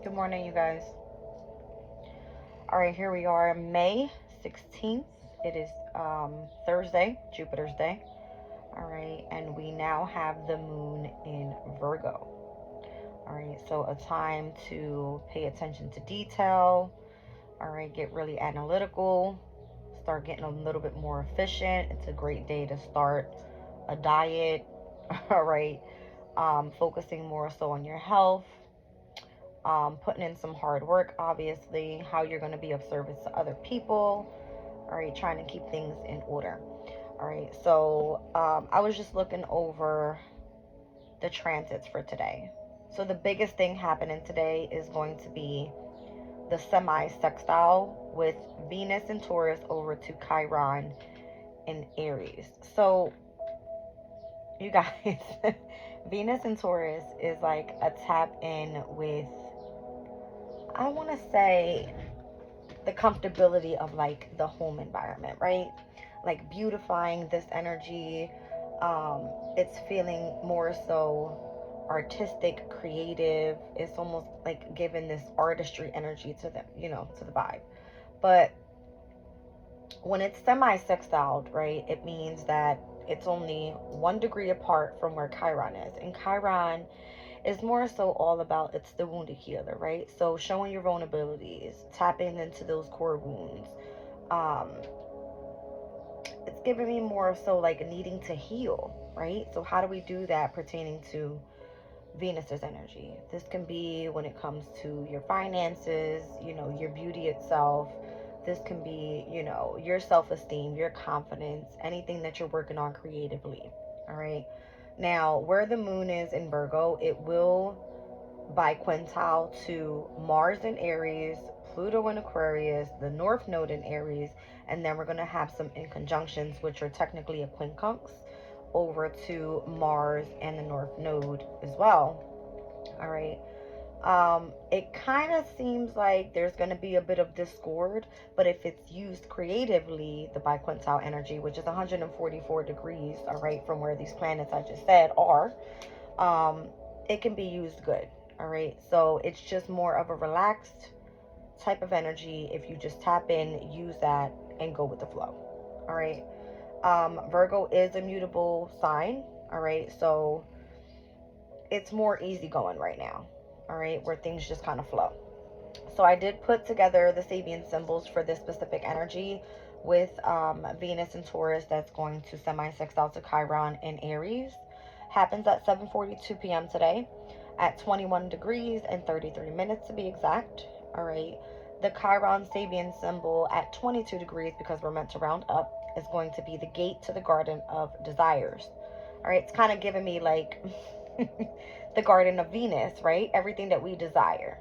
Good morning, you guys. All right, here we are, May 16th. It is Thursday, Jupiter's day. All right, and we now have the moon in Virgo. All right, so a time to pay attention to detail. All right, get really analytical, start getting a little bit more efficient. It's a great day to start a diet. All right, focusing more so on your health, putting in some hard work, obviously, how you're going to be of service to other people. All right, trying to keep things in order. All right, so I was just looking over the transits for today. So the biggest thing happening today is going to be the semi sextile with Venus and Taurus over to Chiron in Aries. So, you guys, Venus and Taurus is like a tap in with, I want to say, the comfortability of like the home environment, right? Like beautifying this energy. It's feeling more so artistic, creative. It's almost like giving this artistry energy to the, to the vibe. But when it's semi-sextiled, right, it means that it's only 1 degree apart from where Chiron is. And Chiron is more so all about, it's the wounded healer, right? So showing your vulnerabilities, tapping into those core wounds. Um, it's giving me more so like needing to heal, right? So how do we do that pertaining to Venus's energy? This can be when it comes to your finances, your beauty itself. This can be, your self-esteem, your confidence, anything that you're working on creatively. All right. Now, where the moon is in Virgo, it will biquintile to Mars in Aries, Pluto in Aquarius, the North Node in Aries, and then we're going to have some in conjunctions, which are technically a quincunx, over to Mars and the North Node as well. All right. It kind of seems like there's going to be a bit of discord, but if it's used creatively, the biquintile energy, which is 144 degrees, all right, from where these planets I just said are, um, it can be used good. All right. So it's just more of a relaxed type of energy. If you just tap in, use that, and go with the flow. All right. Virgo is a mutable sign. All right. So it's more easygoing right now. All right. Where things just kind of flow. So I did put together the Sabian symbols for this specific energy with Venus and Taurus that's going to semi-sextile to Chiron in Aries. Happens at 7:42 p.m. today at 21 degrees and 33 minutes to be exact. All right. The Chiron Sabian symbol at 22 degrees, because we're meant to round up, is going to be the gate to the Garden of Desires. All right. It's kind of giving me like the Garden of Venus, right? Everything that we desire.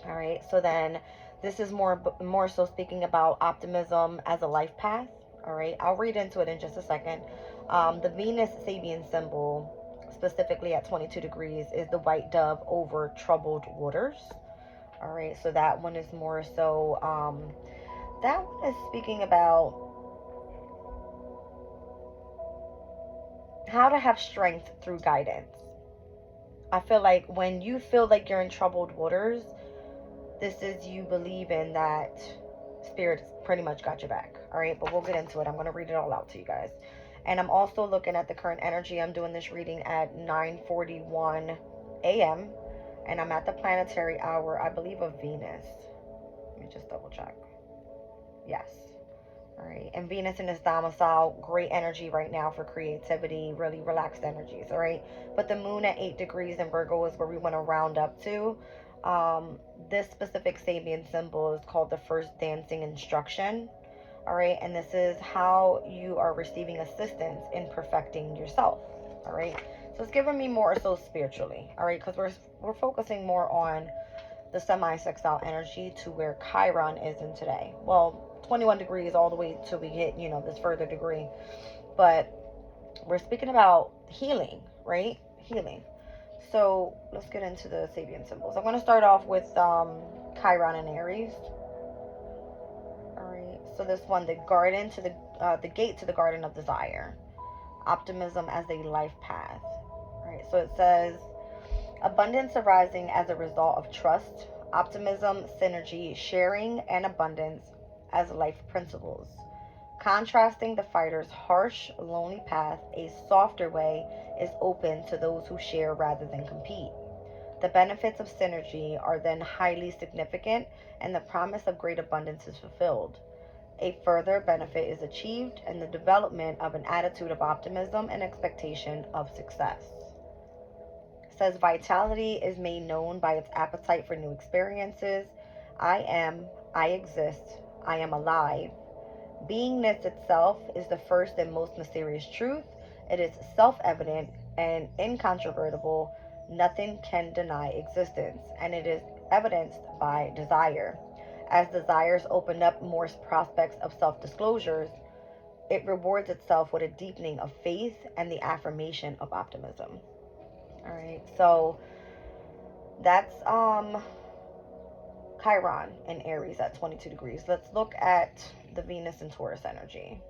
All right. So then this is more so speaking about optimism as a life path. All right. I'll read into it in just a second. The Venus Sabian symbol, specifically at 22 degrees, is the white dove over troubled waters. All right. So that one is more so, that one is speaking about how to have strength through guidance. I feel like when you feel like you're in troubled waters, this is you believing that spirit pretty much got your back. All right, but we'll get into it. I'm going to read it all out to you guys. And I'm also looking at the current energy. I'm doing this reading at 9:41 a.m. and I'm at the planetary hour, I believe, of Venus. Let me just double check. Yes. All right. And Venus in its domicile, great energy right now for creativity, really relaxed energies. All right. But the moon at 8 degrees in Virgo is where we want to round up to. This specific Sabian symbol is called the first dancing instruction. All right. And this is how you are receiving assistance in perfecting yourself. All right. So it's giving me more so spiritually. All right. Because we're focusing more on the semi-sextile energy to where Chiron is in today. Well, 21 degrees all the way till we hit, this further degree. But we're speaking about healing, right? Healing. So let's get into the Sabian symbols. I'm going to start off with Chiron and Aries. All right. So this one, the gate to the Garden of Desire. Optimism as a life path. All right. So it says, abundance arising as a result of trust, optimism, synergy, sharing, and abundance as life principles. Contrasting the fighter's harsh, lonely path, a softer way is open to those who share rather than compete. The benefits of synergy are then highly significant, and the promise of great abundance is fulfilled. A further benefit is achieved in the development of an attitude of optimism and expectation of success. It says vitality is made known by its appetite for new experiences. I am, I exist, I am alive. Beingness itself is the first and most mysterious truth. It is self-evident and incontrovertible. Nothing can deny existence, and it is evidenced by desire. As desires open up more prospects of self-disclosures, it rewards itself with a deepening of faith and the affirmation of optimism. All right, so that's Chiron in Aries at 22 degrees. Let's look at the Venus and Taurus energy.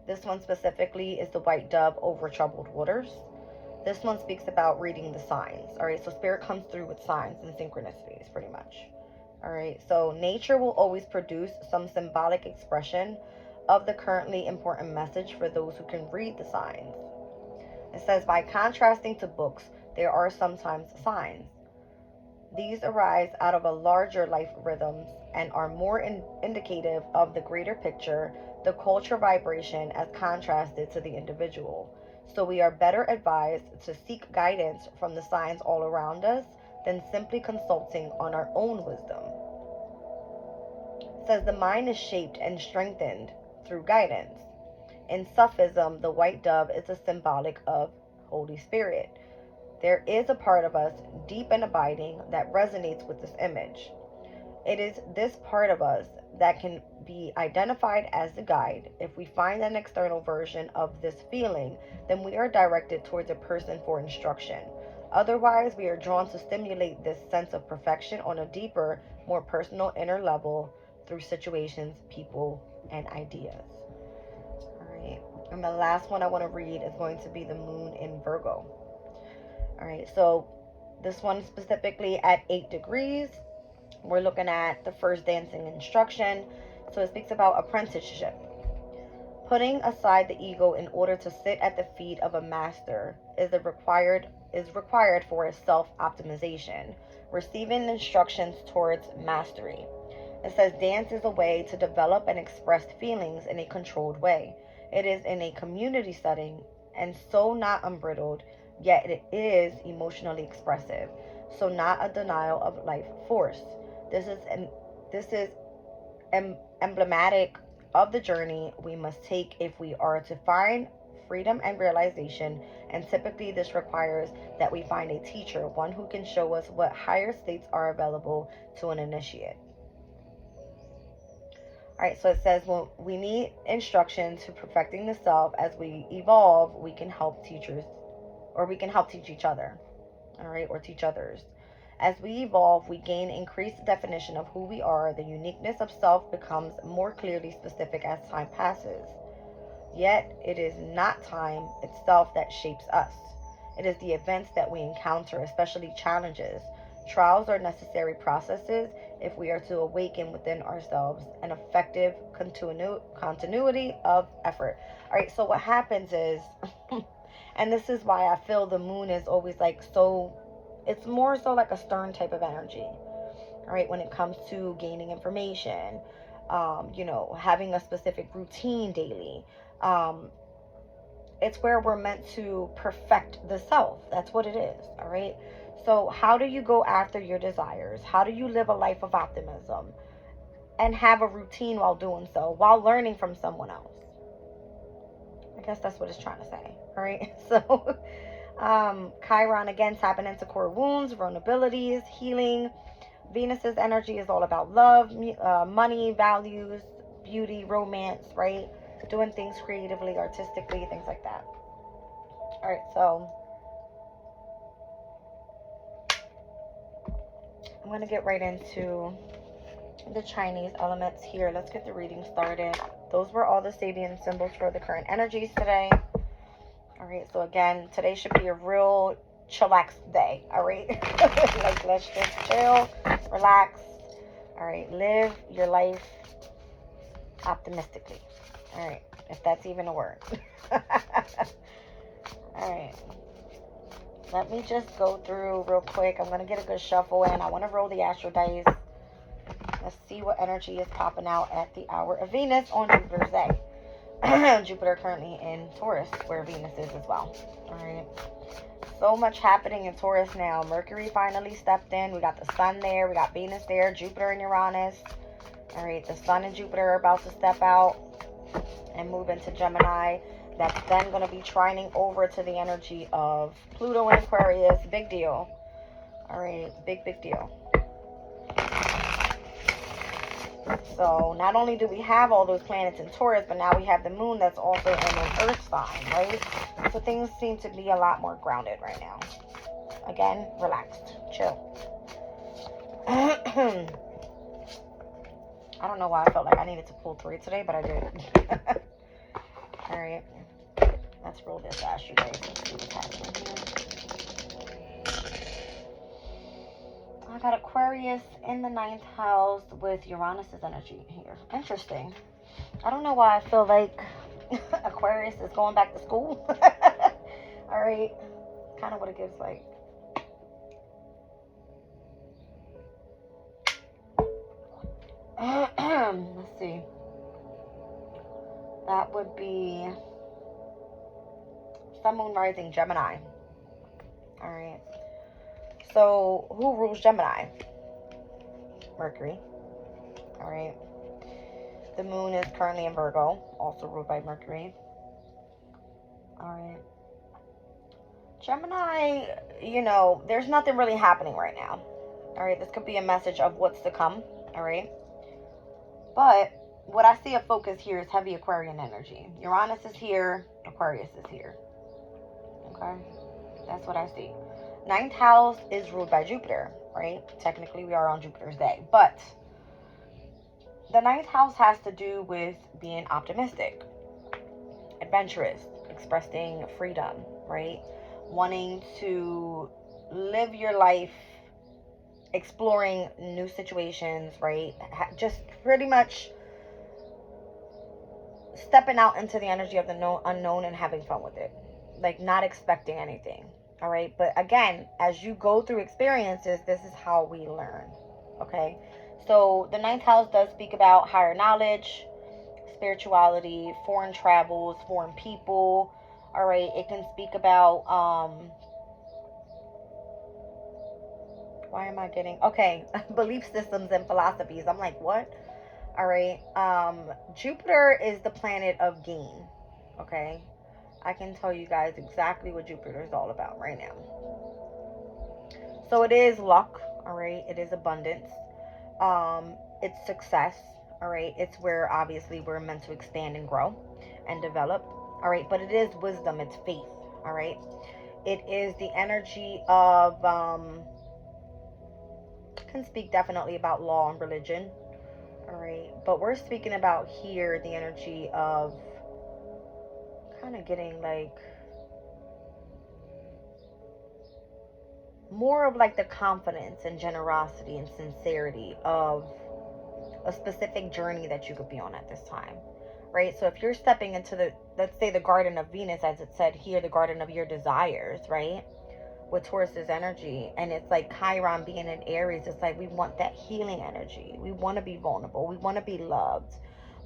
This one specifically is the white dove over troubled waters. This one speaks about reading the signs. All right, so spirit comes through with signs and synchronicities, pretty much. All right, so nature will always produce some symbolic expression of the currently important message for those who can read the signs. It says, by contrasting to books, there are sometimes signs. These arise out of a larger life rhythms and are more indicative of the greater picture, the culture vibration as contrasted to the individual. So we are better advised to seek guidance from the signs all around us than simply consulting on our own wisdom. It says the mind is shaped and strengthened through guidance. In Sufism, the white dove is a symbolic of Holy Spirit. There is a part of us, deep and abiding, that resonates with this image. It is this part of us that can be identified as the guide. If we find an external version of this feeling, then we are directed towards a person for instruction. Otherwise, we are drawn to stimulate this sense of perfection on a deeper, more personal inner level through situations, people, and ideas. All right. And the last one I want to read is going to be the moon in Virgo. All right. So this one specifically at 8 degrees. We're looking at the first dancing instruction. So it speaks about apprenticeship. Putting aside the ego in order to sit at the feet of a master is required for a self-optimization, receiving instructions towards mastery. It says dance is a way to develop and express feelings in a controlled way. It is in a community setting and so not unbridled, yet it is emotionally expressive, so not a denial of life force. This is emblematic of the journey we must take if we are to find freedom and realization, and typically this requires that we find a teacher, one who can show us what higher states are available to an initiate. Alright, so it says, well, we need instruction to perfecting the self. As we evolve, we can help teachers, or we can help teach each other. Alright, or teach others. As we evolve, we gain increased definition of who we are. The uniqueness of self becomes more clearly specific as time passes. Yet, it is not time itself that shapes us. It is the events that we encounter, especially challenges. Trials are necessary processes if we are to awaken within ourselves an effective continuity of effort. All right, so what happens is, and this is why I feel the moon is always like so, it's more so like a stern type of energy. All right, when it comes to gaining information, having a specific routine daily. It's where we're meant to perfect the self. That's what it is. All right. So how do you go after your desires? How do you live a life of optimism and have a routine while doing so, while learning from someone else? I guess that's what it's trying to say. All right. So Chiron again tapping into core wounds, vulnerabilities, healing. Venus's energy is all about love, money, values, beauty, romance, right? Doing things creatively, artistically, things like that. All right, so I'm going to get right into the Chinese elements here. Let's get the reading started. Those were all the Sabian symbols for the current energies today. All right, so again, today should be a real chillax day, all right? Like, let's just chill, relax, all right? Live your life optimistically, all right? If that's even a word. All right. Let me just go through real quick. I'm going to get a good shuffle in. I want to roll the astro dice. Let's see what energy is popping out at the hour of Venus on Jupiter's day. Jupiter currently in Taurus, where Venus is as well. All right. So much happening in Taurus now. Mercury finally stepped in. We got the sun there. We got Venus there. Jupiter and Uranus. All right. The sun and Jupiter are about to step out and move into Gemini. That's then going to be trining over to the energy of Pluto and Aquarius. Big deal. All right. Big deal. So not only do we have all those planets in Taurus, but now we have the moon that's also in an earth sign, right? So things seem to be a lot more grounded right now. Again, relaxed, chill. I don't know why I felt like I needed to pull 3 today, but I did. All right. Let's roll this ash, you guys. Let's see what's happening here. I got Aquarius in the 9th house with Uranus's energy here. Interesting. I don't know why I feel like Aquarius is going back to school. All right. Kind of what it gives like. Let's see. That would be Sun, Moon, Rising, Gemini. All right. So, who rules Gemini? Mercury. All right. The moon is currently in Virgo, also ruled by Mercury. All right. Gemini, you know, there's nothing really happening right now. All right. This could be a message of what's to come. All right. But what I see a focus here is heavy Aquarian energy. Uranus is here. Aquarius is here. Okay. That's what I see. 9th house is ruled by Jupiter, right? Technically, we are on Jupiter's day. But the 9th house has to do with being optimistic, adventurous, expressing freedom, right? Wanting to live your life, exploring new situations, right? Just pretty much stepping out into the energy of the unknown and having fun with it. Like, not expecting anything. All right. But again, as you go through experiences, this is how we learn. Okay. So the 9th house does speak about higher knowledge, spirituality, foreign travels, foreign people. All right. It can speak about, why am I getting, okay, belief systems and philosophies. I'm like, what? All right. Jupiter is the planet of gain. Okay. I can tell you guys exactly what Jupiter is all about right now. So it is luck, all right? It is abundance. It's success, all right? It's where obviously we're meant to expand and grow and develop, all right? But it is wisdom, it's faith, all right? It is the energy of, can speak definitely about law and religion, all right? But we're speaking about here the energy of kind of getting like more of like the confidence and generosity and sincerity of a specific journey that you could be on at this time, right? So if you're stepping into the, let's say, the garden of Venus, as it said here, the garden of your desires, right, with Taurus's energy, and it's like Chiron being in Aries, it's like we want that healing energy. We want to be vulnerable. We want to be loved.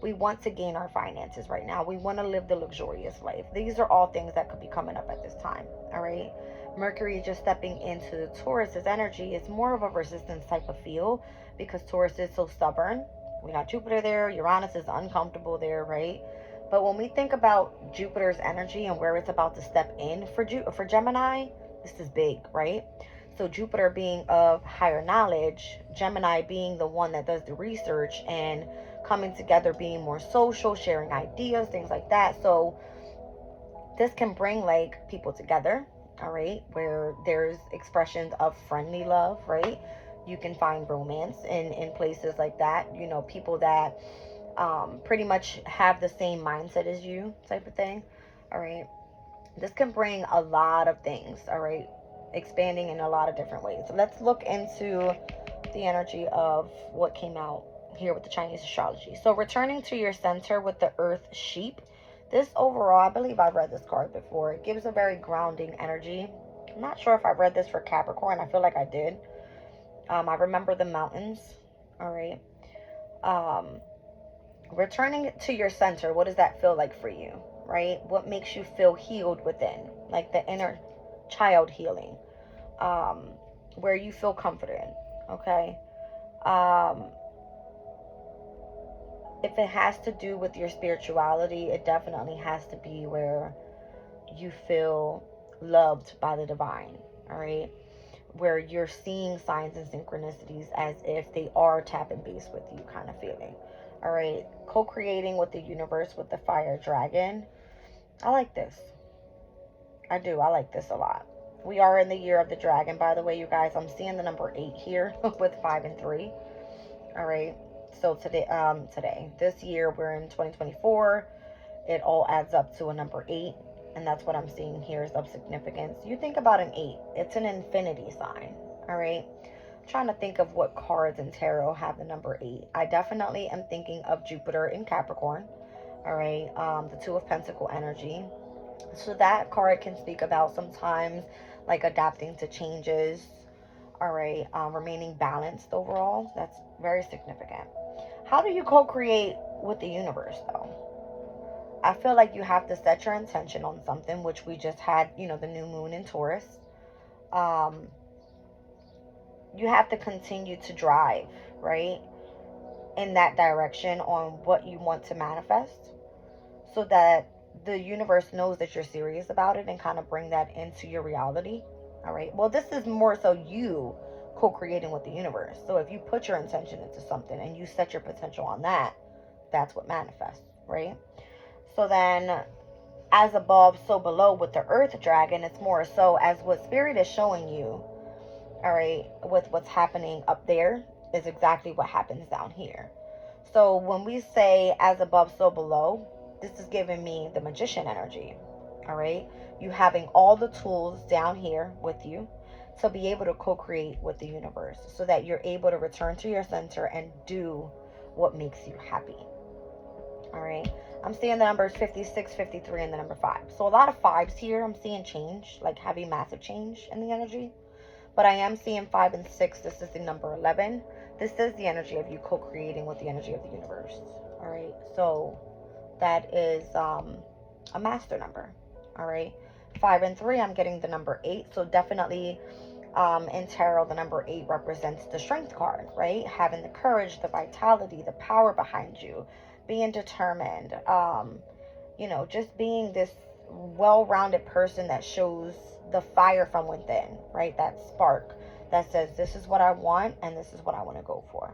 We want to gain our finances right now. We want to live the luxurious life. These are all things that could be coming up at this time, all right? Mercury is just stepping into Taurus's energy. It's more of a resistance type of feel because Taurus is so stubborn. We got Jupiter there. Uranus is uncomfortable there, right? But when we think about Jupiter's energy and where it's about to step in for Gemini, this is big, right? So Jupiter being of higher knowledge, Gemini being the one that does the research and coming together, being more social, sharing ideas, things like that. So this can bring like people together, all right, where there's expressions of friendly love, right? You can find romance in places like that, you know, people that pretty much have the same mindset as you type of thing, all right? This can bring a lot of things, all right? expanding in a lot of different ways. So let's look into the energy of what came out here with the Chinese astrology. So returning to your center with the earth sheep. This overall, I believe I read this card before. It gives a very grounding energy. I'm not sure if I read this for Capricorn. I feel like I did. I remember the mountains. All right. Returning to your center, what does that feel like for you, right? What makes you feel healed within, like the inner child healing, where you feel comforted, okay? If it has to do with your spirituality, it definitely has to be where you feel loved by the divine, all right? Where you're seeing signs and synchronicities as if they are tap and base with you kind of feeling. All right, co-creating with the universe with the fire dragon. I like this. I do. I like this a lot. We are in the year of the dragon, by the way, you guys. I'm seeing the number 8 here with 5 and 3. All right. So this year, we're in 2024. It all adds up to a number 8. And that's what I'm seeing here is of significance. You think about an 8. It's an infinity sign. All right. I'm trying to think of what cards in tarot have the number 8. I definitely am thinking of Jupiter in Capricorn. All right. The 2 of Pentacle energy. So that card can speak about sometimes like adapting to changes. All right. Remaining balanced overall. That's very significant. How do you co-create with the universe though? I feel like you have to set your intention on something, which we just had, you know, the new moon in Taurus. You have to continue to drive, right, in that direction on what you want to manifest so that the universe knows that you're serious about it and kind of bring that into your reality. All right. Well, this is more so you co-creating with the universe. So if you put your intention into something and you set your potential on that, that's what manifests, right? So then as above, so below with the earth dragon, it's more so as what spirit is showing you, all right, with what's happening up there is exactly what happens down here. So when we say as above, so below, this is giving me the magician energy, all right? You having all the tools down here with you to be able to co-create with the universe so that you're able to return to your center and do what makes you happy, all right? I'm seeing the numbers 56, 53, and the number 5. So a lot of 5s here. I'm seeing change, like heavy, massive change in the energy. But I am seeing 5 and 6. This is the number 11. This is the energy of you co-creating with the energy of the universe. All right. So that is a master number. All right. 5 and 3, I'm getting the number 8. So definitely in tarot, the number 8 represents the strength card, right? Having the courage, the vitality, the power behind you, being determined, you know, just being this well-rounded person that shows the fire from within, right? That spark that says, this is what I want and this is what I want to go for.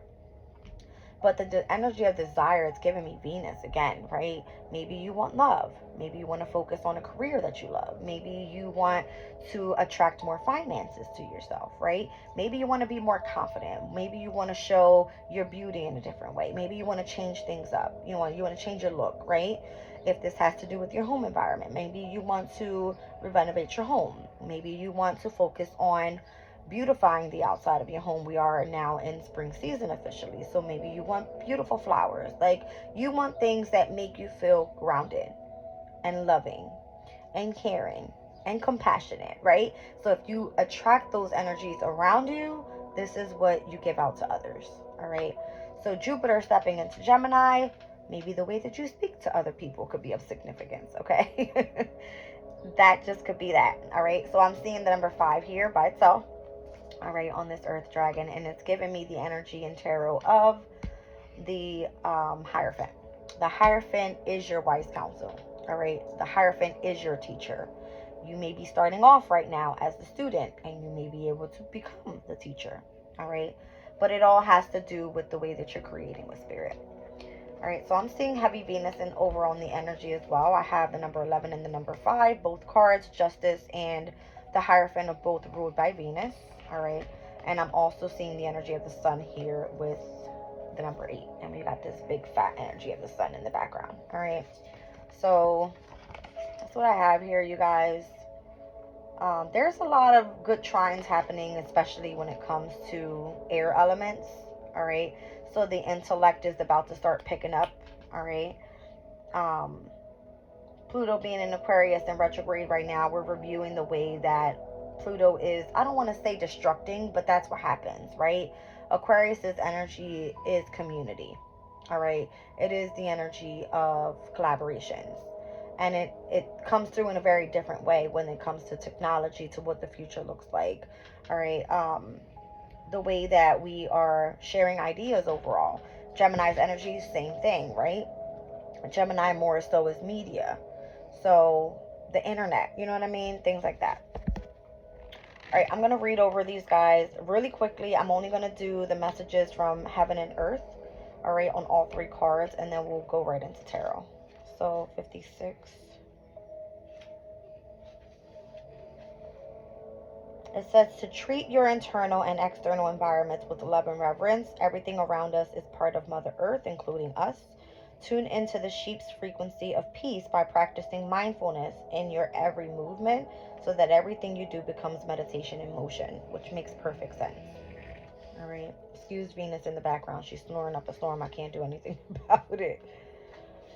But the energy of desire, it's giving me Venus again, right? Maybe you want love. Maybe you want to focus on a career that you love. Maybe you want to attract more finances to yourself, right? Maybe you want to be more confident. Maybe you want to show your beauty in a different way. Maybe you want to change things up. You want to change your look, right? If this has to do with your home environment, maybe you want to renovate your home. Maybe you want to focus on beautifying the outside of your home. We are now in spring season officially, so maybe you want beautiful flowers. Like, you want things that make you feel grounded and loving and caring and compassionate, right? So if you attract those energies around you, this is what you give out to others. All right. So Jupiter stepping into Gemini, maybe the way that you speak to other people could be of significance. Okay. That just could be that. All right. So I'm seeing the number 5 here by itself, all right, on this earth dragon, and it's giving me the energy in tarot of the Hierophant. The Hierophant is your wise counsel, all right? The Hierophant is your teacher. You may be starting off right now as the student, and you may be able to become the teacher, all right? But it all has to do with the way that you're creating with spirit. All right, so I'm seeing heavy Venus and over on the energy as well. I have the number 11 and the number 5, both cards, Justice and the Hierophant, are both ruled by Venus. All right, and I'm also seeing the energy of the sun here with the number 8, and we got this big fat energy of the sun in the background. All right, so that's what I have here, you guys. There's a lot of good trines happening, especially when it comes to air elements. All right. So the intellect is about to start picking up. All right. Um, Pluto being in Aquarius and retrograde right now, we're reviewing the way that Pluto is, I don't want to say destructing, but that's what happens, right? Aquarius's energy is community. All right. It is the energy of collaborations. And it comes through in a very different way when it comes to technology, to what the future looks like. All right. The way that we are sharing ideas overall. Gemini's energy, same thing, right? Gemini more so is media. So the internet, you know what I mean? Things like that. All right, I'm going to read over these guys really quickly. I'm only going to do the messages from heaven and earth, all right, on all three cards, and then we'll go right into tarot. So 56. It says to treat your internal and external environments with love and reverence. Everything around us is part of Mother Earth, including us. Tune into the sheep's frequency of peace by practicing mindfulness in your every movement so that everything you do becomes meditation in motion, which makes perfect sense. All right. Excuse Venus in the background. She's snoring up a storm. I can't do anything about it.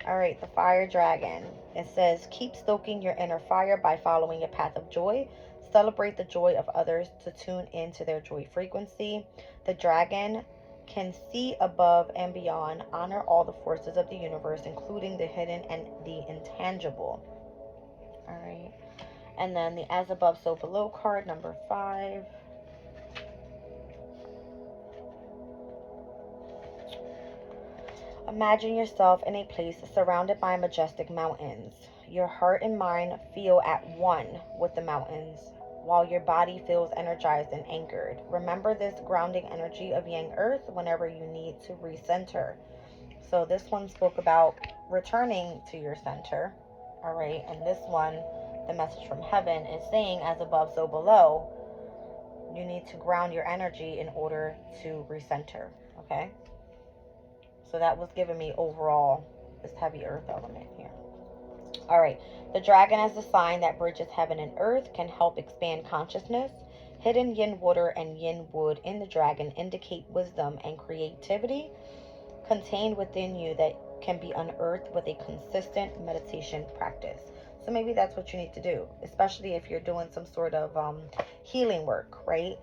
All right. The fire dragon. It says, keep stoking your inner fire by following a path of joy. Celebrate the joy of others to tune into their joy frequency. The dragon can see above and beyond. Honor all the forces of the universe, including the hidden and the intangible. All right. And then the as above, so below card, number 5. Imagine yourself in a place surrounded by majestic mountains. Your heart and mind feel at one with the mountains, while your body feels energized and anchored. Remember this grounding energy of Yang Earth whenever you need to recenter. So this one spoke about returning to your center. All right. And this one, the message from heaven, is saying as above, so below. You need to ground your energy in order to recenter. Okay. So that was giving me overall this heavy earth element here. All right. The dragon as a sign that bridges heaven and earth can help expand consciousness. Hidden yin water and yin wood in the dragon indicate wisdom and creativity contained within you that can be unearthed with a consistent meditation practice. So maybe that's what you need to do, especially if you're doing some sort of healing work, right?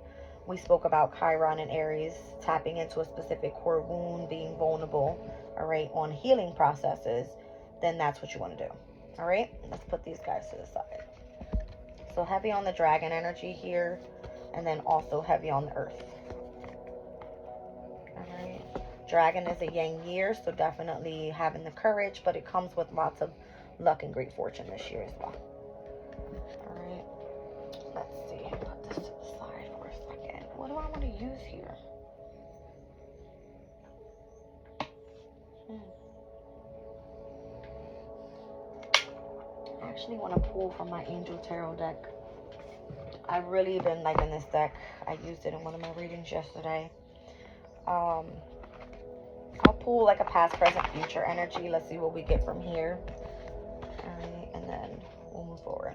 We spoke about Chiron and Aries tapping into a specific core wound, being vulnerable, all right, on healing processes. Then that's what you want to do. All right, let's put these guys to the side. So heavy on the dragon energy here, and then also heavy on the earth. All right. Dragon is a yang year, so definitely having the courage, but it comes with lots of luck and great fortune this year as well. All right. Let's see. Put this to the side for a second. What do I want to use here? I actually want to pull from my Angel Tarot deck. I've really been liking this deck. I used it in one of my readings yesterday. I'll pull like a past, present, future energy. Let's see what we get from here. All right, and then we'll move forward.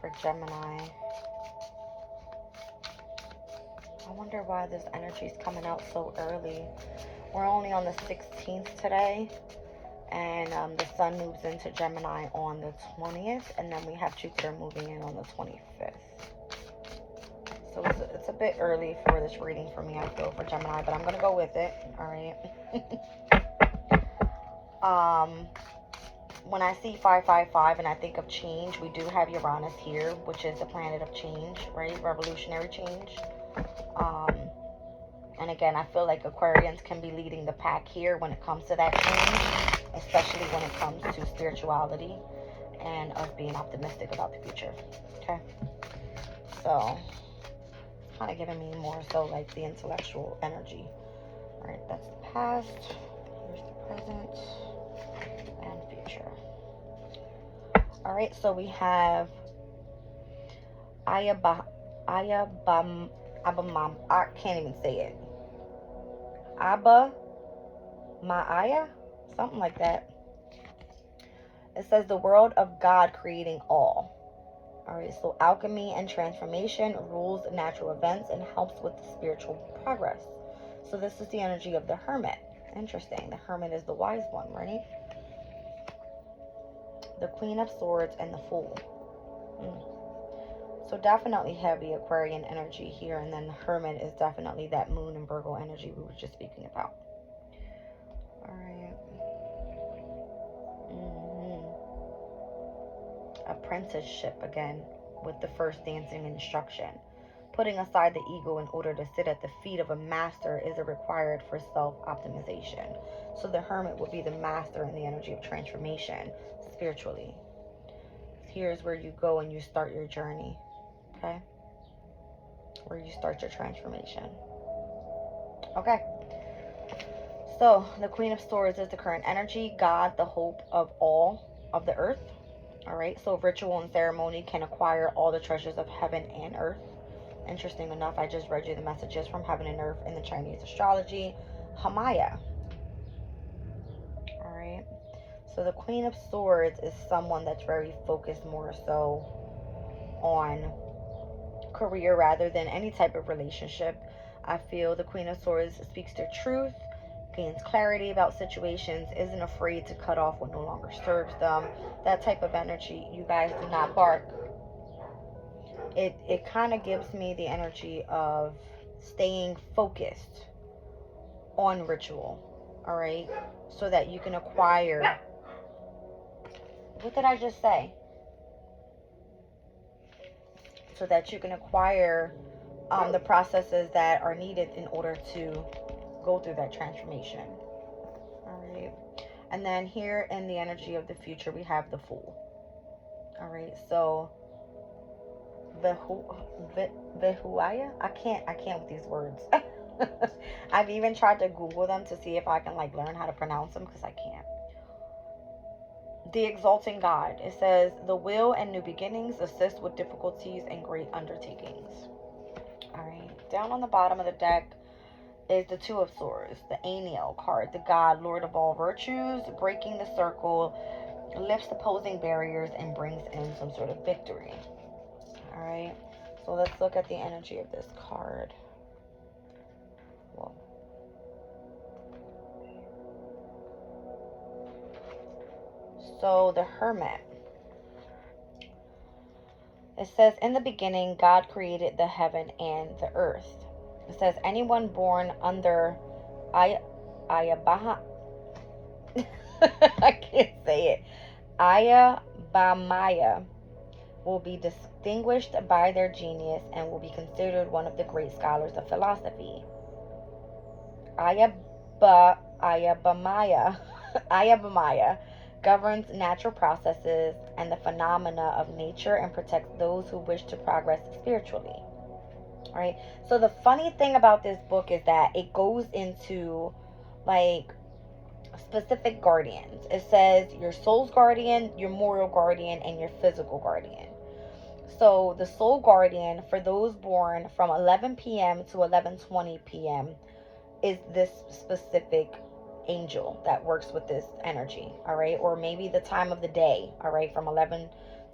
For Gemini, I wonder why this energy is coming out so early. We're only on the 16th today, and the sun moves into Gemini on the 20th, and then we have Jupiter moving in on the 25th. So it's a bit early for this reading for me, I feel, for Gemini, but I'm going to go with it. All right. When I see 555 and I think of change, we do have Uranus here, which is the planet of change, right? Revolutionary change. And again, I feel like Aquarians can be leading the pack here when it comes to that change, especially when it comes to spirituality and us being optimistic about the future. Okay. So, kind of giving me more so like the intellectual energy. Alright, that's the past. Here's the present and future. Alright, so we have Ayabam, Abamam. I can't even say it. Abba Ma'aya? Something like that. It says the world of God creating all. Alright, so alchemy and transformation rules natural events and helps with spiritual progress. So this is the energy of the hermit. Interesting. The hermit is the wise one, right? The Queen of Swords and the Fool. So definitely heavy Aquarian energy here. And then the hermit is definitely that moon and Virgo energy we were just speaking about. Alright. Apprenticeship again with the first dancing instruction. Putting aside the ego in order to sit at the feet of a master is required for self-optimization. So the hermit will be the master in the energy of transformation spiritually. Here's where you go and you start your journey. Okay? Where you start your transformation. Okay. So the Queen of Swords is the current energy. God, the hope of all of the earth. Alright, so ritual and ceremony can acquire all the treasures of heaven and earth. Interesting enough, I just read you the messages from heaven and earth in the Chinese astrology. Hamaya. Alright, so the Queen of Swords is someone that's very focused more so on career rather than any type of relationship. I feel the Queen of Swords speaks their truth, gains clarity about situations, isn't afraid to cut off what no longer serves them. That type of energy. You guys do not bark. It kind of gives me the energy of staying focused on ritual. All right, so that you can acquire. What did I just say? So that you can acquire the processes that are needed in order to go through that transformation. All right, and then here in the energy of the future we have the Fool. All right, so Vehuaya? I can't with these words. I've even tried to Google them to see if I can like learn how to pronounce them because I can't. The exalting God. It says the will and new beginnings assist with difficulties and great undertakings. All right, down on the bottom of the deck is the Two of Swords, the Aniel card, the God, Lord of all virtues, breaking the circle, lifts opposing barriers, and brings in some sort of victory. All right, so let's look at the energy of this card. Whoa. So the Hermit. It says, in the beginning, God created the heaven and the earth. It says, anyone born under Ayabaha. I can't say it. Ayabamaya will be distinguished by their genius and will be considered one of the great scholars of philosophy. Ayabamaya governs natural processes and the phenomena of nature and protects those who wish to progress spiritually. All right. So the funny thing about this book is that it goes into like specific guardians. It says your soul's guardian, your moral guardian, and your physical guardian. So the soul guardian for those born from 11 p.m. to 11:20 p.m. is this specific angel that works with this energy, all right? Or maybe the time of the day, all right, from 11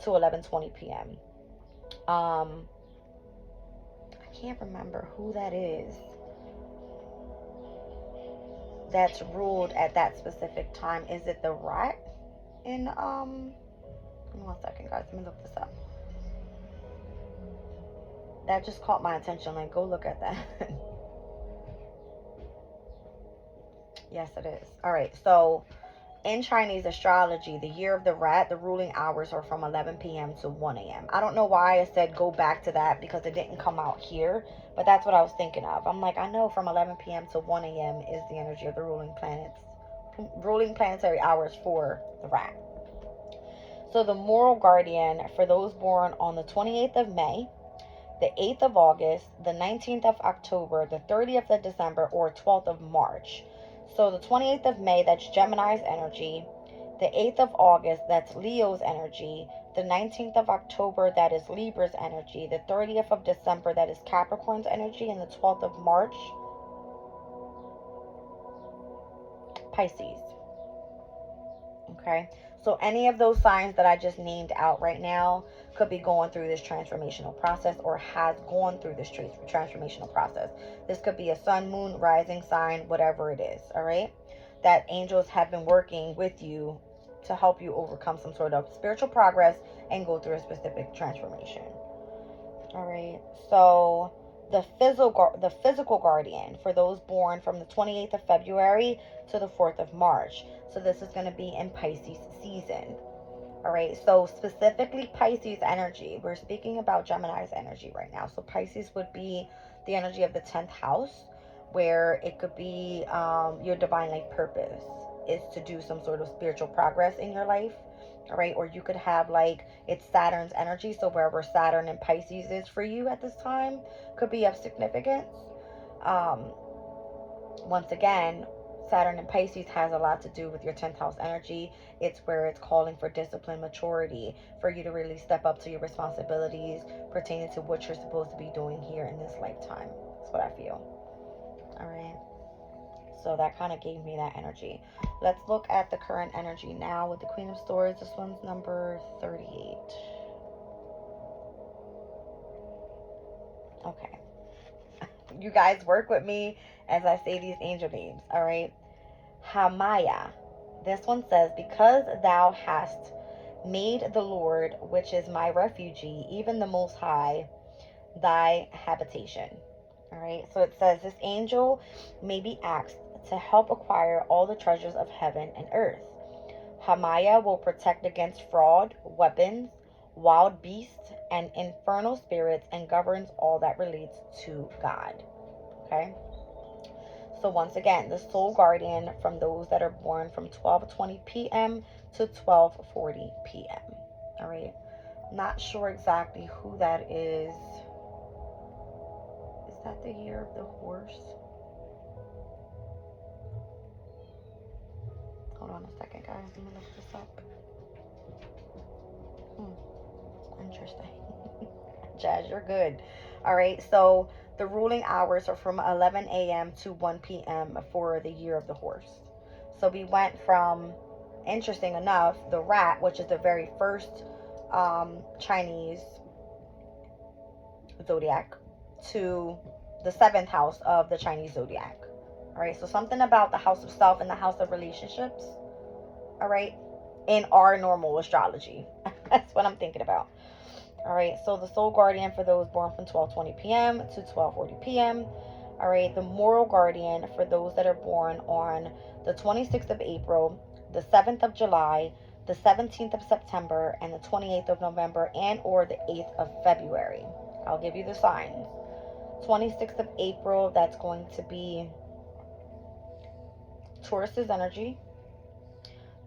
to 11:20 p.m. I can't remember who that is that's ruled at that specific time. Is it the rat in give me 1 second, guys, let me look this up. That just caught my attention. Like, go look at that. Yes, it is. All right, so in Chinese astrology, the year of the rat, the ruling hours are from 11 p.m. to 1 a.m. I don't know why I said go back to that because it didn't come out here, but that's what I was thinking of. I'm like, I know from 11 p.m. to 1 a.m. is the energy of the ruling planetary hours for the rat. So the moral guardian for those born on the 28th of May the 8th of August, the 19th of October, the 30th of December, or 12th of March. So the 28th of May, that's Gemini's energy. The 8th of August, that's Leo's energy. The 19th of October, that is Libra's energy. The 30th of December, that is Capricorn's energy. And the 12th of March, Pisces. Okay, so any of those signs that I just named out right now could be going through this transformational process, or has gone through this transformational process. This could be a sun, moon, rising sign, whatever it is. All right, that angels have been working with you to help you overcome some sort of spiritual progress and go through a specific transformation. All right, so the physical guardian for those born from the 28th of February to the 4th of March. So this is going to be in Pisces season. All right, so specifically Pisces energy. We're speaking about Gemini's energy right now. So Pisces would be the energy of the 10th house, where it could be your divine life purpose is to do some sort of spiritual progress in your life. All right, or you could have like it's Saturn's energy, so wherever Saturn and Pisces is for you at this time could be of significance. Once again, Saturn and Pisces has a lot to do with your 10th house energy. It's where it's calling for discipline, maturity, for you to really step up to your responsibilities pertaining to what you're supposed to be doing here in this lifetime. That's what I feel. All right, so that kind of gave me that energy. Let's look at the current energy now with the Queen of Swords. This one's number 38. Okay. You guys work with me as I say these angel names. All right. Hamaya. This one says, because thou hast made the Lord, which is my refugee, even the Most High, thy habitation. All right. So it says this angel may be asked to help acquire all the treasures of heaven and earth. Hamaya will protect against fraud, weapons, wild beasts, and infernal spirits, and governs all that relates to God. Okay? So once again, the soul guardian from those that are born from 12:20 p.m. to 12:40 p.m. All right? Not sure exactly who that is. Is that the year of the horse? Hold on a second, guys. Let me look this up. Interesting. Jazz, you're good. All right, so the ruling hours are from 11 a.m. to 1 p.m. for the year of the horse. So we went from, interesting enough, the rat, which is the very first Chinese zodiac, to the 7th house of the Chinese zodiac. All right, so something about the house of self and the house of relationships. All right, in our normal astrology. That's what I'm thinking about. All right, so the soul guardian for those born from 12:20 p.m. to 12:40 p.m. All right, the moral guardian for those that are born on the 26th of April, the 7th of July, the 17th of September, and the 28th of November, and or the 8th of February. I'll give you the signs. 26th of April, that's going to be Taurus's energy.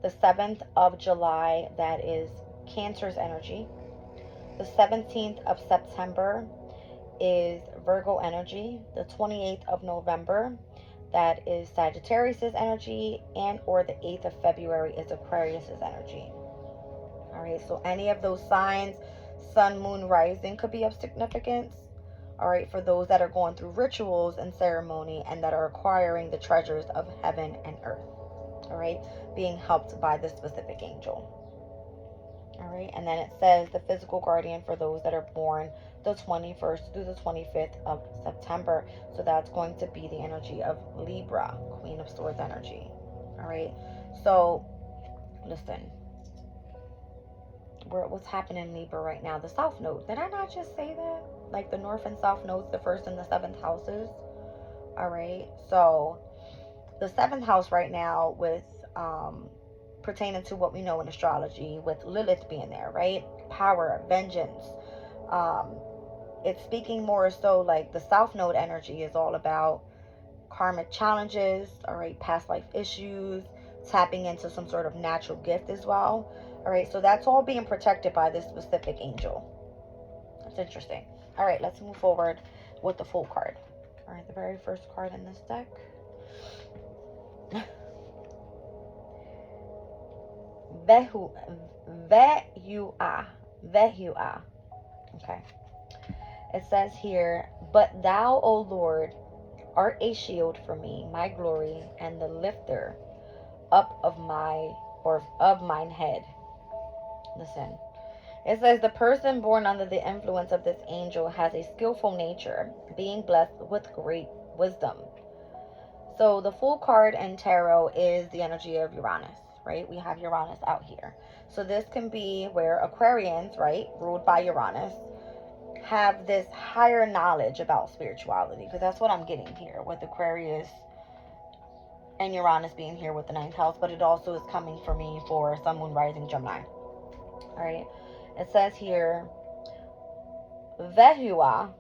The 7th of July, that is Cancer's energy. The 17th of September is Virgo energy. The 28th of November, that is Sagittarius's energy, and or the 8th of February is Aquarius's energy. All right, so any of those signs, sun, moon, rising, could be of significance. All right, for those that are going through rituals and ceremony and that are acquiring the treasures of heaven and earth. All right, being helped by this specific angel. All right, and then it says the physical guardian for those that are born the 21st through the 25th of September. So that's going to be the energy of Libra, Queen of Swords energy. All right, so listen, what's happening in Libra right now? The South Node. Did I not just say that? Like the North and South Nodes, the 1st and the 7th houses. All right, so the 7th house right now with pertaining to what we know in astrology, with Lilith being there, right? Power, vengeance. It's speaking more so like the South Node energy is all about karmic challenges, all right, past life issues, tapping into some sort of natural gift as well. All right, so that's all being protected by this specific angel. That's interesting. All right, let's move forward with the Fool card. All right, the very first card in this deck. Vehua. Okay. It says here, but thou, O Lord, art a shield for me, my glory, and the lifter up of mine head. Listen. It says the person born under the influence of this angel has a skillful nature, being blessed with great wisdom. So the Fool card in tarot is the energy of Uranus, right? We have Uranus out here. So this can be where Aquarians, right, ruled by Uranus, have this higher knowledge about spirituality, because that's what I'm getting here with Aquarius and Uranus being here with the 9th house, but it also is coming for me for Sun, Moon, Rising, Gemini. All right. It says here, Vehua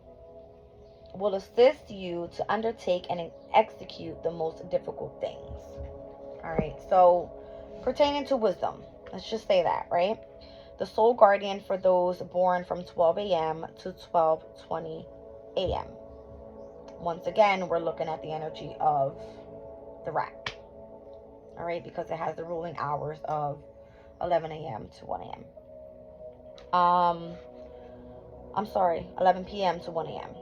will assist you to undertake and execute the most difficult things. All right. So pertaining to wisdom, let's just say that, right? The soul guardian for those born from 12 a.m. to 12:20 a.m. Once again, we're looking at the energy of the rat. All right, because it has the ruling hours of 11 a.m. to 1 a.m. I'm sorry, 11 p.m. to 1 a.m.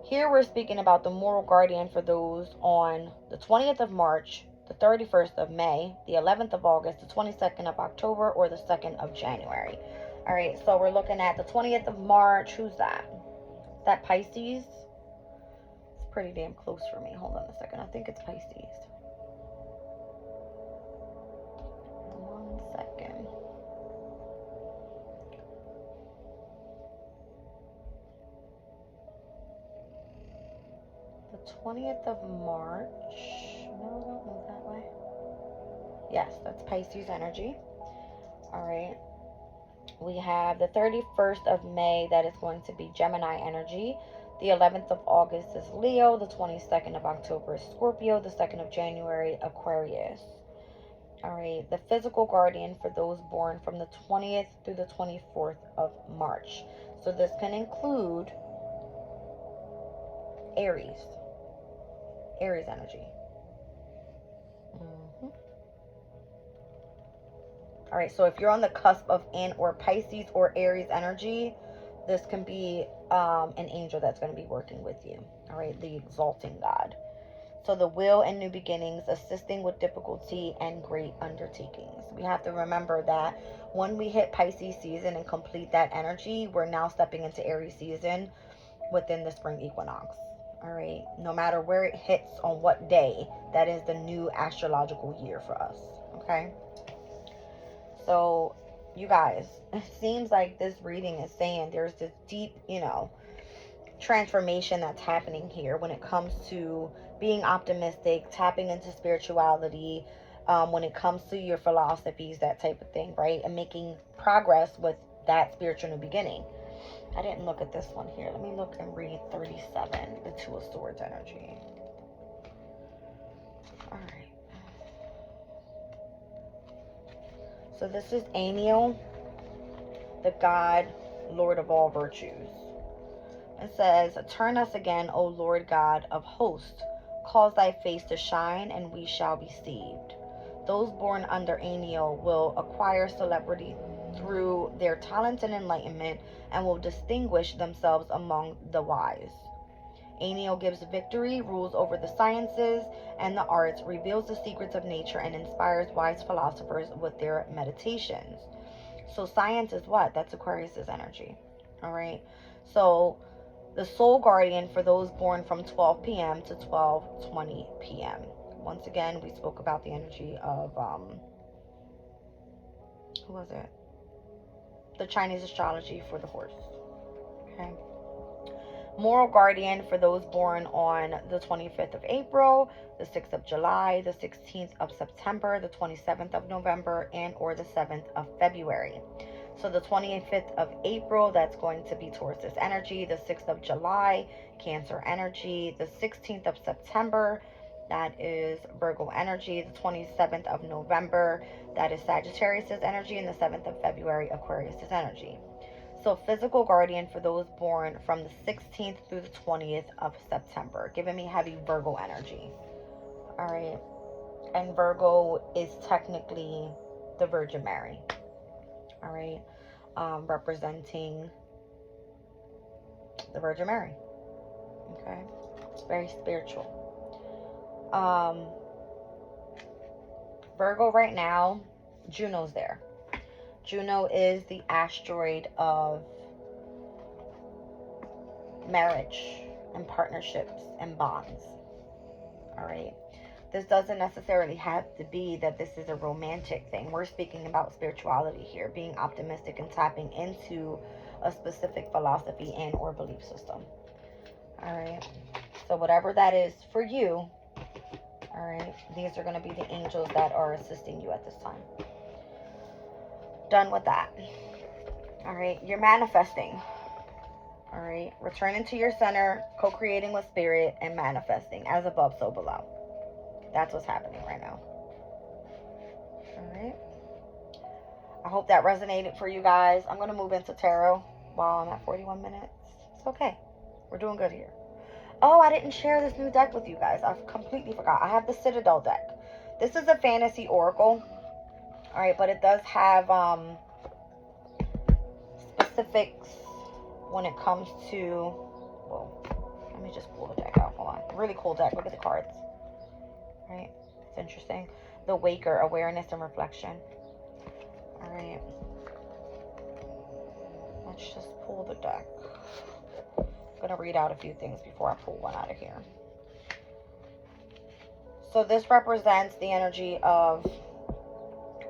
Here we're speaking about the moral guardian for those on the 20th of March, the 31st of May, the 11th of August, the 22nd of October, or the 2nd of January. All right, so we're looking at the 20th of March. Who's that? Is that Pisces? It's pretty damn close for me. Hold on a second. I think it's Pisces. 1 second. The 20th of March. No, don't move that way. Yes, that's Pisces energy. All right. We have the 31st of May, that is going to be Gemini energy. The 11th of August is Leo. The 22nd of October is Scorpio. The 2nd of January, Aquarius. All right. The physical guardian for those born from the 20th through the 24th of March. So this can include Aries. Aries energy. All right, so if you're on the cusp of or Pisces or Aries energy, this can be an angel that's going to be working with you. All right, the exalting God. So the will and new beginnings, assisting with difficulty and great undertakings. We have to remember that when we hit Pisces season and complete that energy, we're now stepping into Aries season within the spring equinox. All right, no matter where it hits on what day, that is the new astrological year for us. Okay. So, you guys, it seems like this reading is saying there's this deep, transformation that's happening here when it comes to being optimistic, tapping into spirituality, when it comes to your philosophies, that type of thing, right? And making progress with that spiritual new beginning. I didn't look at this one here. Let me look and read 37, the Two of Swords energy. All right. So this is Amiel, the God, Lord of all virtues. It says, turn us again, O Lord God of hosts. Cause thy face to shine, and we shall be saved. Those born under Amiel will acquire celebrity through their talent and enlightenment, and will distinguish themselves among the wise. Amiel gives victory, rules over the sciences and the arts, reveals the secrets of nature, and inspires wise philosophers with their meditations. So science is what? That's Aquarius's energy. All right. So the soul guardian for those born from 12 p.m. to 12:20 p.m. Once again, we spoke about the energy of who was it? The Chinese astrology for the horse. Okay. Moral guardian for those born on the 25th of April, the 6th of July, the 16th of September, the 27th of November, and or the 7th of February. So the 25th of April, that's going to be Taurus energy. The 6th of July, Cancer energy. The 16th of September, that is Virgo energy. The 27th of November, that is Sagittarius energy. And the 7th of February, Aquarius energy. So physical guardian for those born from the 16th through the 20th of September, giving me heavy Virgo energy. All right. And Virgo is technically the Virgin Mary. All right. Representing the Virgin Mary. Okay. Very spiritual. Virgo right now, Juno's there. Juno is the asteroid of marriage and partnerships and bonds. All right. This doesn't necessarily have to be that this is a romantic thing. We're speaking about spirituality here, being optimistic and tapping into a specific philosophy and or belief system. All right. So whatever that is for you, all right, these are going to be the angels that are assisting you at this time. Done with that. All right. You're manifesting. All right. Returning to your center, co-creating with spirit, and manifesting. As above, so below. That's what's happening right now. All right. I hope that resonated for you guys. I'm going to move into tarot while I'm at 41 minutes. It's okay. We're doing good here. Oh, I didn't share this new deck with you guys. I completely forgot. I have the Citadel deck. This is a fantasy oracle. All right, but it does have specifics when it comes to... Whoa. Let me just pull the deck out. Hold on. Really cool deck. Look at the cards. Right, it's interesting. The Waker, awareness and reflection. All right, let's just pull the deck. I'm gonna read out a few things before I pull one out of here. So this represents the energy of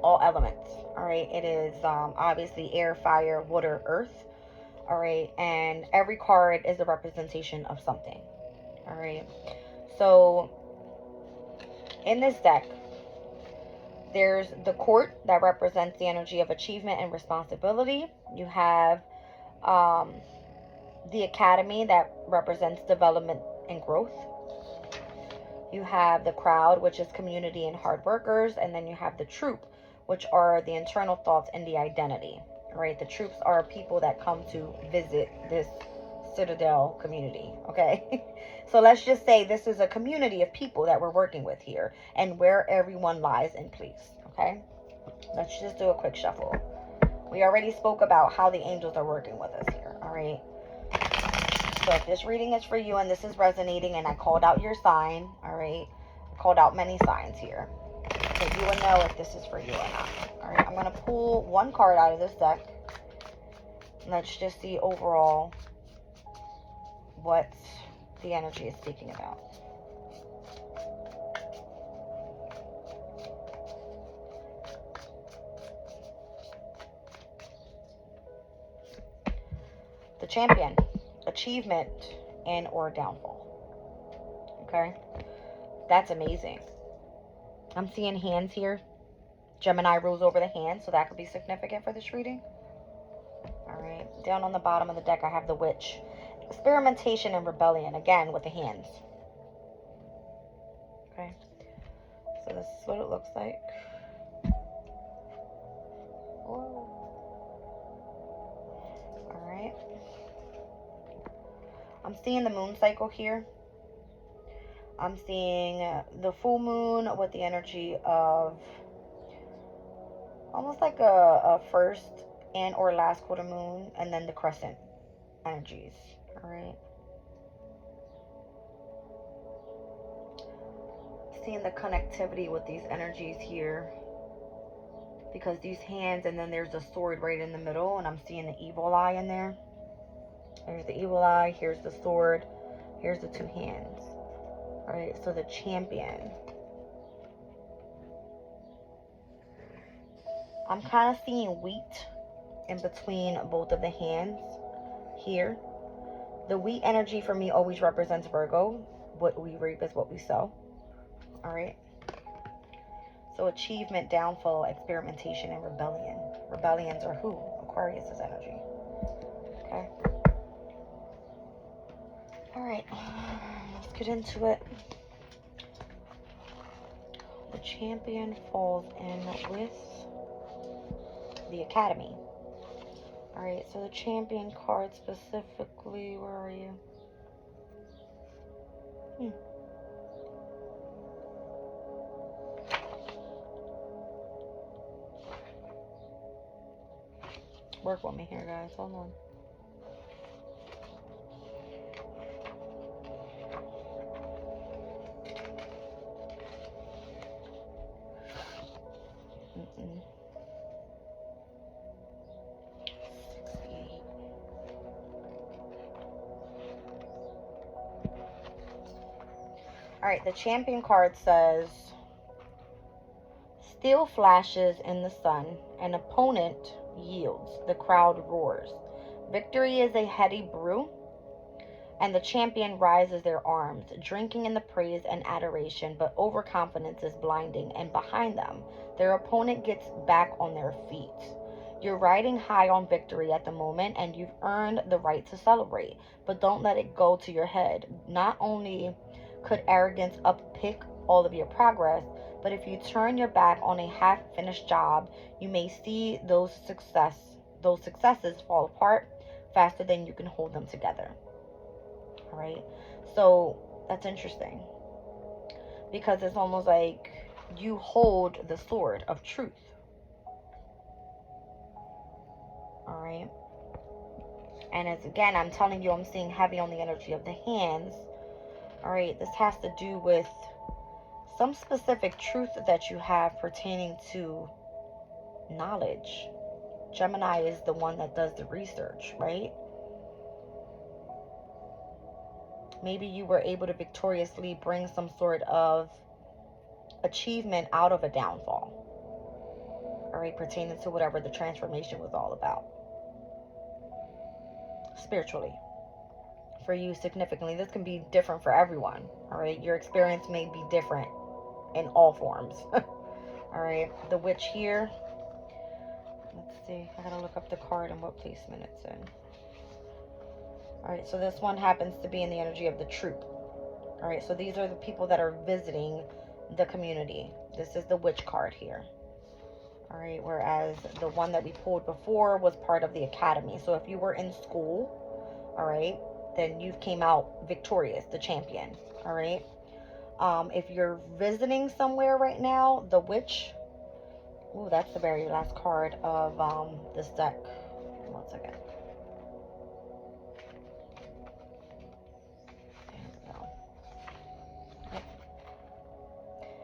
all elements. All right, it is obviously air, fire, water, earth. All right, and every card is a representation of something. All right, so in this deck, there's the Court that represents the energy of achievement and responsibility. You have the Academy that represents development and growth. You have the Crowd, which is community and hard workers. And then you have the Troop, which are the internal thoughts and the identity. All right, the troops are people that come to visit this Citadel community. Okay. So let's just say this is a community of people that we're working with here, and where everyone lies in place. Okay, let's just do a quick shuffle. We already spoke about how the angels are working with us here. All right, so if this reading is for you and this is resonating, and I called out your sign, all right, I called out many signs here, so you will know if this is for you or not. All right, I'm going to pull one card out of this deck. Let's just see overall what the energy is speaking about. The Champion, achievement and or downfall. Okay, that's amazing. I'm seeing hands here. Gemini rules over the hands, so that could be significant for this reading. All right, down on the bottom of the deck I have the Witch. Experimentation and rebellion, again with the hands. Okay, so this is what it looks like. Whoa. All right, I'm seeing the moon cycle here. I'm seeing the full moon with the energy of almost like a first and or last quarter moon, and then the crescent energies. All right, seeing the connectivity with these energies here, because these hands, and then there's a sword right in the middle, and I'm seeing the evil eye in there. There's the evil eye, here's the sword, here's the two hands. All right, so the Champion. I'm kind of seeing wheat in between both of the hands here. The wheat energy for me always represents Virgo. What we reap is what we sow. All right. So achievement, downfall, experimentation, and rebellion. Rebellions are who? Aquarius's energy. Okay. All right. Let's get into it. The Champion falls in with the Academy. All right, so the champion card specifically, where are you? Work with me here, guys. Hold on. All right, the champion card says, steel flashes in the sun, an opponent yields, the crowd roars. Victory is a heady brew, and the champion rises their arms, drinking in the praise and adoration, but overconfidence is blinding, and behind them, their opponent gets back on their feet. You're riding high on victory at the moment, and you've earned the right to celebrate, but don't let it go to your head. Not only could arrogance uppick all of your progress, but if you turn your back on a half-finished job, you may see those successes fall apart faster than you can hold them together. All right, so that's interesting, because it's almost like you hold the sword of truth. All right, and as again, I'm telling you, I'm seeing heavy on the energy of the hands. All right, this has to do with some specific truth that you have pertaining to knowledge. Gemini is the one that does the research, right? Maybe you were able to victoriously bring some sort of achievement out of a downfall. All right, pertaining to whatever the transformation was all about. Spiritually. For you, significantly, this can be different for everyone. All right, your experience may be different in all forms. All right, the witch here. Let's see, I gotta look up the card and what placement it's in. All right, so this one happens to be in the energy of the troop. All right, so these are the people that are visiting the community. This is the witch card here. All right, whereas the one that we pulled before was part of the academy. So if you were in school, all right, then you came out victorious, the champion. All right. If you're visiting somewhere right now, the witch. Ooh, that's the very last card of this deck. 1 second.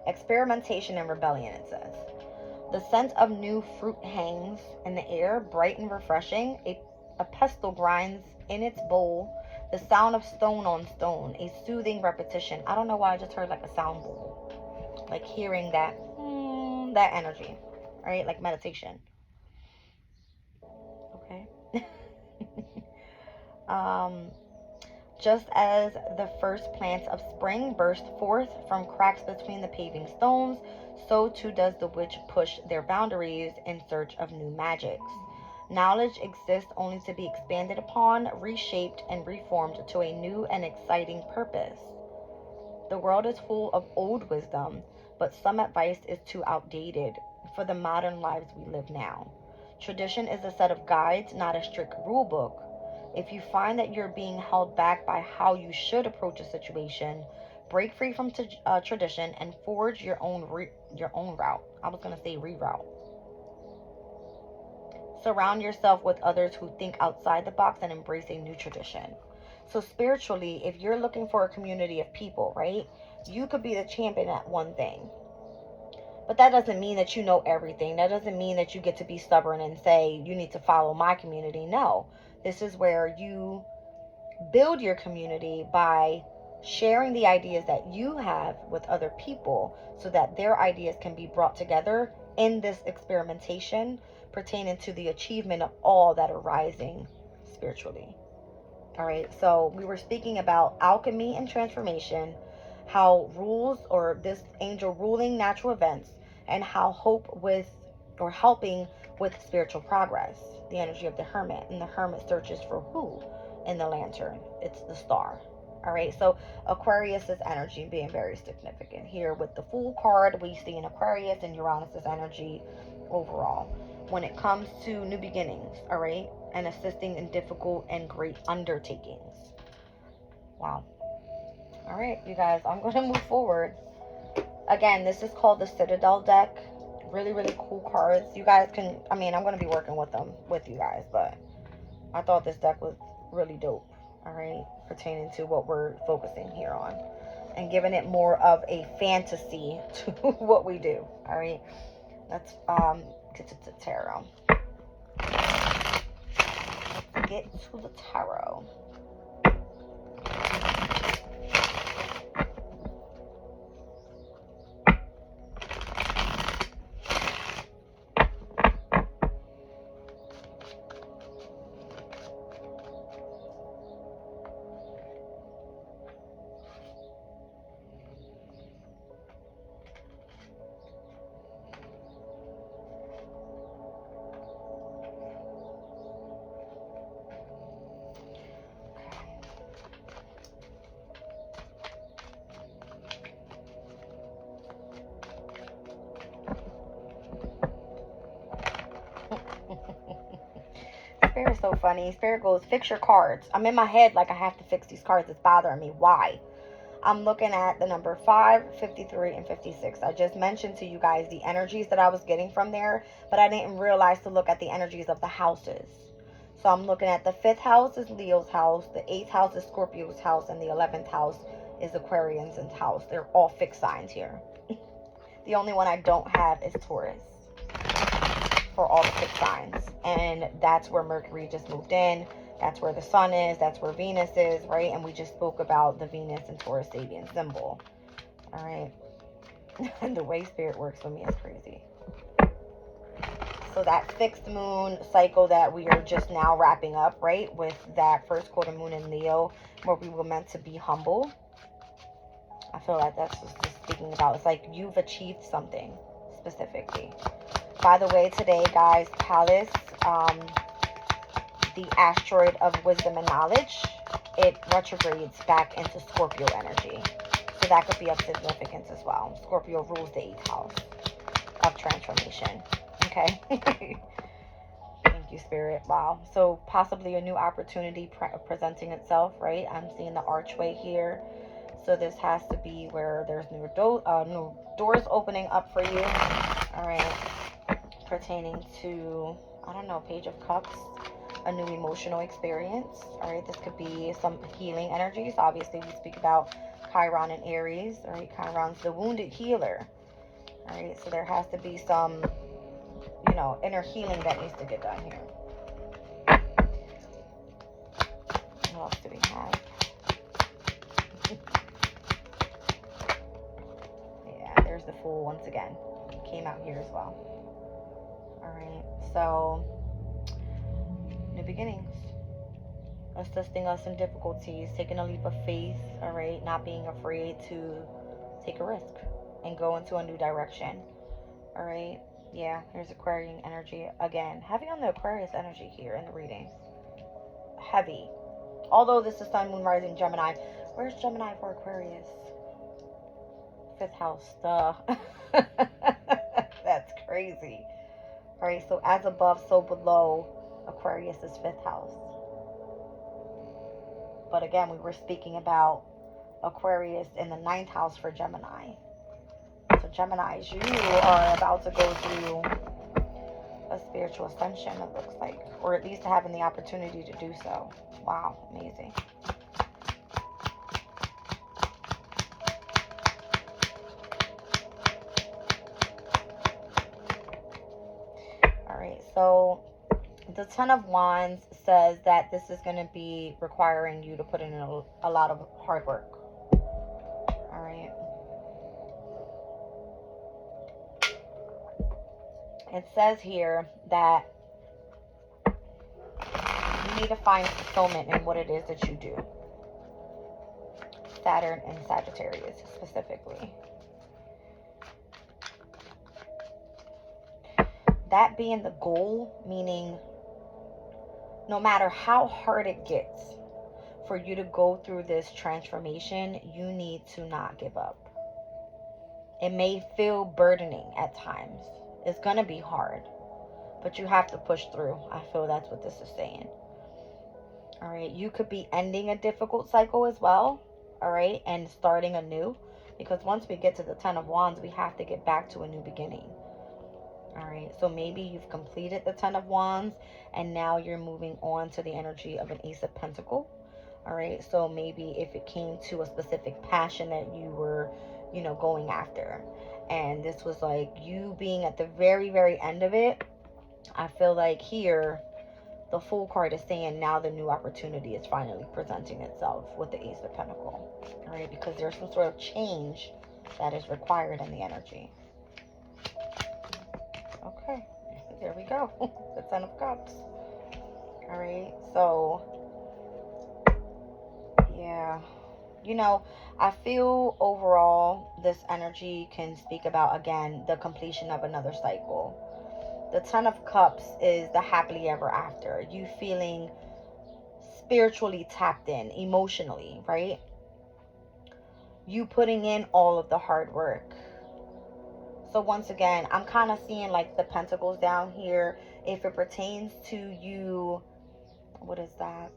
Experimentation and rebellion, it says. The scent of new fruit hangs in the air, bright and refreshing. A pestle grinds in its bowl. The sound of stone on stone, a soothing repetition. I don't know why I just heard like a sound bowl. Like hearing that, that energy. Right? Like meditation. Okay. Just as the first plants of spring burst forth from cracks between the paving stones, so too does the witch push their boundaries in search of new magics. Knowledge exists only to be expanded upon, reshaped, and reformed to a new and exciting purpose. The world is full of old wisdom, but some advice is too outdated for the modern lives we live now. Tradition is a set of guides, not a strict rule book. If you find that you're being held back by how you should approach a situation, break free from tradition and forge your own route. I was going to say reroute. Surround yourself with others who think outside the box and embrace a new tradition. So spiritually, if you're looking for a community of people, right, you could be the champion at one thing. But that doesn't mean that you know everything. That doesn't mean that you get to be stubborn and say, you need to follow my community. No. This is where you build your community by sharing the ideas that you have with other people so that their ideas can be brought together in this experimentation pertaining to the achievement of all that are rising spiritually. All right, so we were speaking about alchemy and transformation, how rules or this angel ruling natural events, and how hope with or helping with spiritual progress. The energy of the hermit, and the hermit searches for who in the lantern? It's the star. All right, so Aquarius's energy being very significant here with the Fool card. We see an Aquarius and Uranus's energy overall. when it comes to new beginnings, all right, and assisting in difficult and great undertakings. Wow. All right, you guys, I'm going to move forward. Again, this is called the Citadel deck. Really, really cool cards. You guys can, I mean, I'm going to be working with them with you guys, but I thought this deck was really dope, all right, pertaining to what we're focusing here on and giving it more of a fantasy to what we do, all right. Let's get to the tarot. Let's get to the tarot. Spirit's so funny. Spirit goes, fix your cards. I'm in my head like I have to fix these cards. It's bothering me. Why? I'm looking at the number 5, 53, and 56. I just mentioned to you guys the energies that I was getting from there, but I didn't realize to look at the energies of the houses. So I'm looking at the 5th house is Leo's house, the 8th house is Scorpio's house, and the 11th house is Aquarian's house. They're all fixed signs here. The only one I don't have is Taurus for all the fixed signs. And that's where Mercury just moved in. That's where the sun is. That's where Venus is, right? And we just spoke about the Venus and Taurus Sabian symbol. All right. And the way Spirit works with me is crazy. So that fixed moon cycle that we are just now wrapping up, right? With that first quarter moon in Leo, where we were meant to be humble. I feel like that's just speaking about. It's like you've achieved something specifically. By the way, today, guys, Pallas, the asteroid of wisdom and knowledge, it retrogrades back into Scorpio energy. So that could be of significance as well. Scorpio rules the 8th house of transformation. Okay. Thank you, Spirit. Wow. So possibly a new opportunity presenting itself, right? I'm seeing the archway here. So this has to be where there's new doors opening up for you. All right. Pertaining to, I don't know, Page of Cups, a new emotional experience. All right, this could be some healing energies. Obviously, we speak about Chiron and Aries. All right, Chiron's the wounded healer. All right, so there has to be some, you know, inner healing that needs to get done here. What else do we have? Yeah, there's the Fool once again. Came out here as well. All right, so new beginnings, assisting us in difficulties, taking a leap of faith, all right, not being afraid to take a risk and go into a new direction. All right, yeah, here's Aquarian energy again. Heavy on the Aquarius energy here in the reading. Heavy. Although this is Sun, Moon, Rising, Gemini. Where's Gemini for Aquarius? 5th house. Duh. That's crazy. All right, so as above, so below. Aquarius is 5th house. But again, we were speaking about Aquarius in the 9th house for Gemini. So Geminis, you are about to go through a spiritual ascension, it looks like. Or at least having the opportunity to do so. Wow, amazing. Alright, so the Ten of Wands says that this is going to be requiring you to put in a lot of hard work. Alright. It says here that you need to find fulfillment in what it is that you do. Saturn and Sagittarius specifically. That being the goal, meaning no matter how hard it gets for you to go through this transformation, you need to not give up. It may feel burdening at times. It's going to be hard. but you have to push through. I feel that's what this is saying. All right, you could be ending a difficult cycle as well, all right, and starting anew, because once we get to the 10 of Wands, we have to get back to a new beginning. All right, so maybe you've completed the 10 of Wands and now you're moving on to the energy of an Ace of Pentacles. All right, so maybe if it came to a specific passion that you were, you know, going after, and this was like you being at the very, very end of it, I feel like here the Fool card is saying now the new opportunity is finally presenting itself with the Ace of Pentacles. All right, because there's some sort of change that is required in the energy. Okay, there we go. The 10 of Cups. All right, so yeah, you know, I feel overall this energy can speak about, again, the completion of another cycle. The 10 of Cups is the happily ever after. You feeling spiritually tapped in, emotionally, right? You putting in all of the hard work. So once again, I'm kind of seeing like the pentacles down here. If it pertains to you, what is that?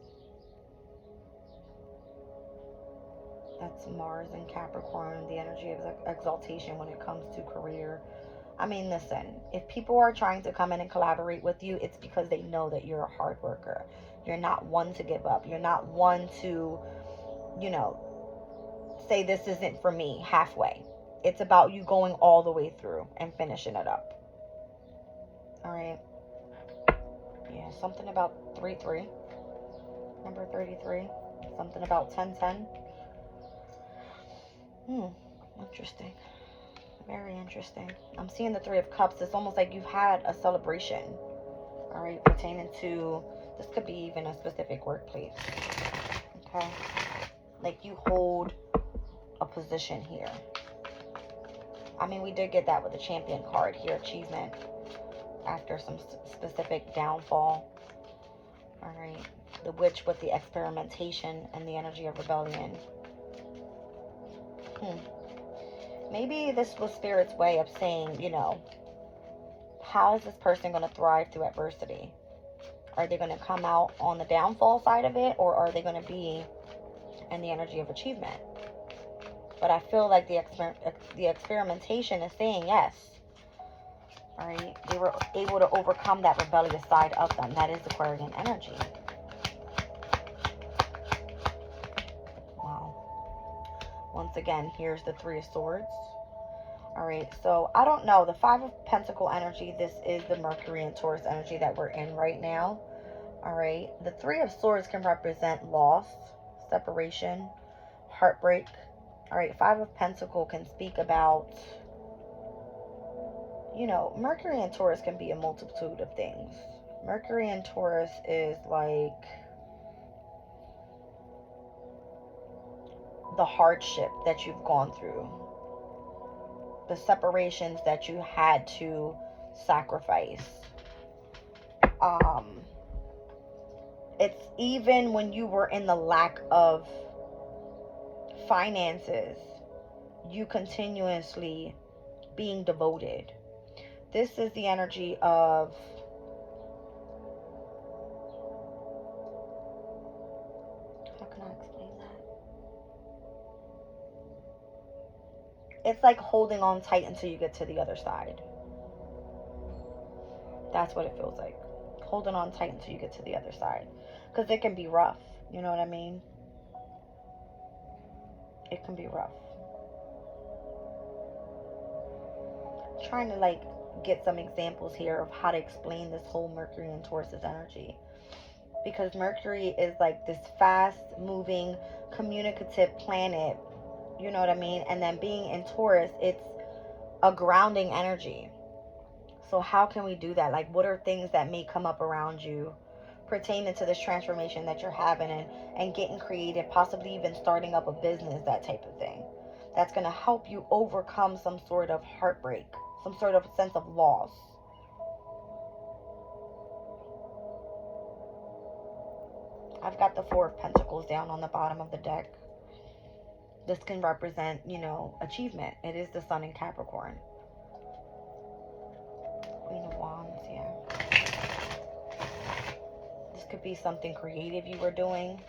That's Mars and Capricorn, the energy of exaltation when it comes to career. I mean, listen, if people are trying to come in and collaborate with you, it's because they know that you're a hard worker. You're not one to give up. You're not one to, you know, say this isn't for me halfway. It's about you going all the way through and finishing it up. All right. Yeah, something about 3-3. Number 33. Something about 10-10. Interesting. Very interesting. I'm seeing the 3 of Cups. It's almost like you've had a celebration. All right, pertaining to, this could be even a specific workplace. Okay. Like you hold a position here. I mean, we did get that with the Champion card here, achievement after some specific downfall. All right, the Witch with the experimentation and the energy of rebellion. Maybe this was Spirit's way of saying, you know, how is this person going to thrive through adversity? Are they going to come out on the downfall side of it, or are they going to be in the energy of achievement? But I feel like the experimentation is saying yes. All right, they were able to overcome that rebellious side of them. That is Aquarian energy. Wow. Once again, here's the 3 of Swords. All right, so I don't know. The 5 of Pentacle energy, this is the Mercury and Taurus energy that we're in right now. All right, the 3 of Swords can represent loss, separation, heartbreak. All right, 5 of Pentacle can speak about, you know, Mercury and Taurus can be a multitude of things. Mercury and Taurus is like the hardship that you've gone through, the separations that you had to sacrifice. It's even when you were in the lack of finances, you continuously being devoted. This is the energy of, how can I explain that? It's like holding on tight until you get to the other side. That's what it feels like. Holding on tight until you get to the other side. Because it can be rough. You know what I mean? It can be rough. Trying to like get some examples here of how to explain this whole Mercury and Taurus's energy. Because Mercury is like this fast moving, communicative planet. You know what I mean? And then being in Taurus, it's a grounding energy. So how can we do that? Like, what are things that may come up around you pertaining to this transformation that you're having, and getting creative, possibly even starting up a business, that type of thing. That's going to help you overcome some sort of heartbreak, some sort of sense of loss. I've got the 4 of Pentacles down on the bottom of the deck. This can represent, you know, achievement. It is the Sun in Capricorn. Queen of Wands, yeah. could be something creative you were doing.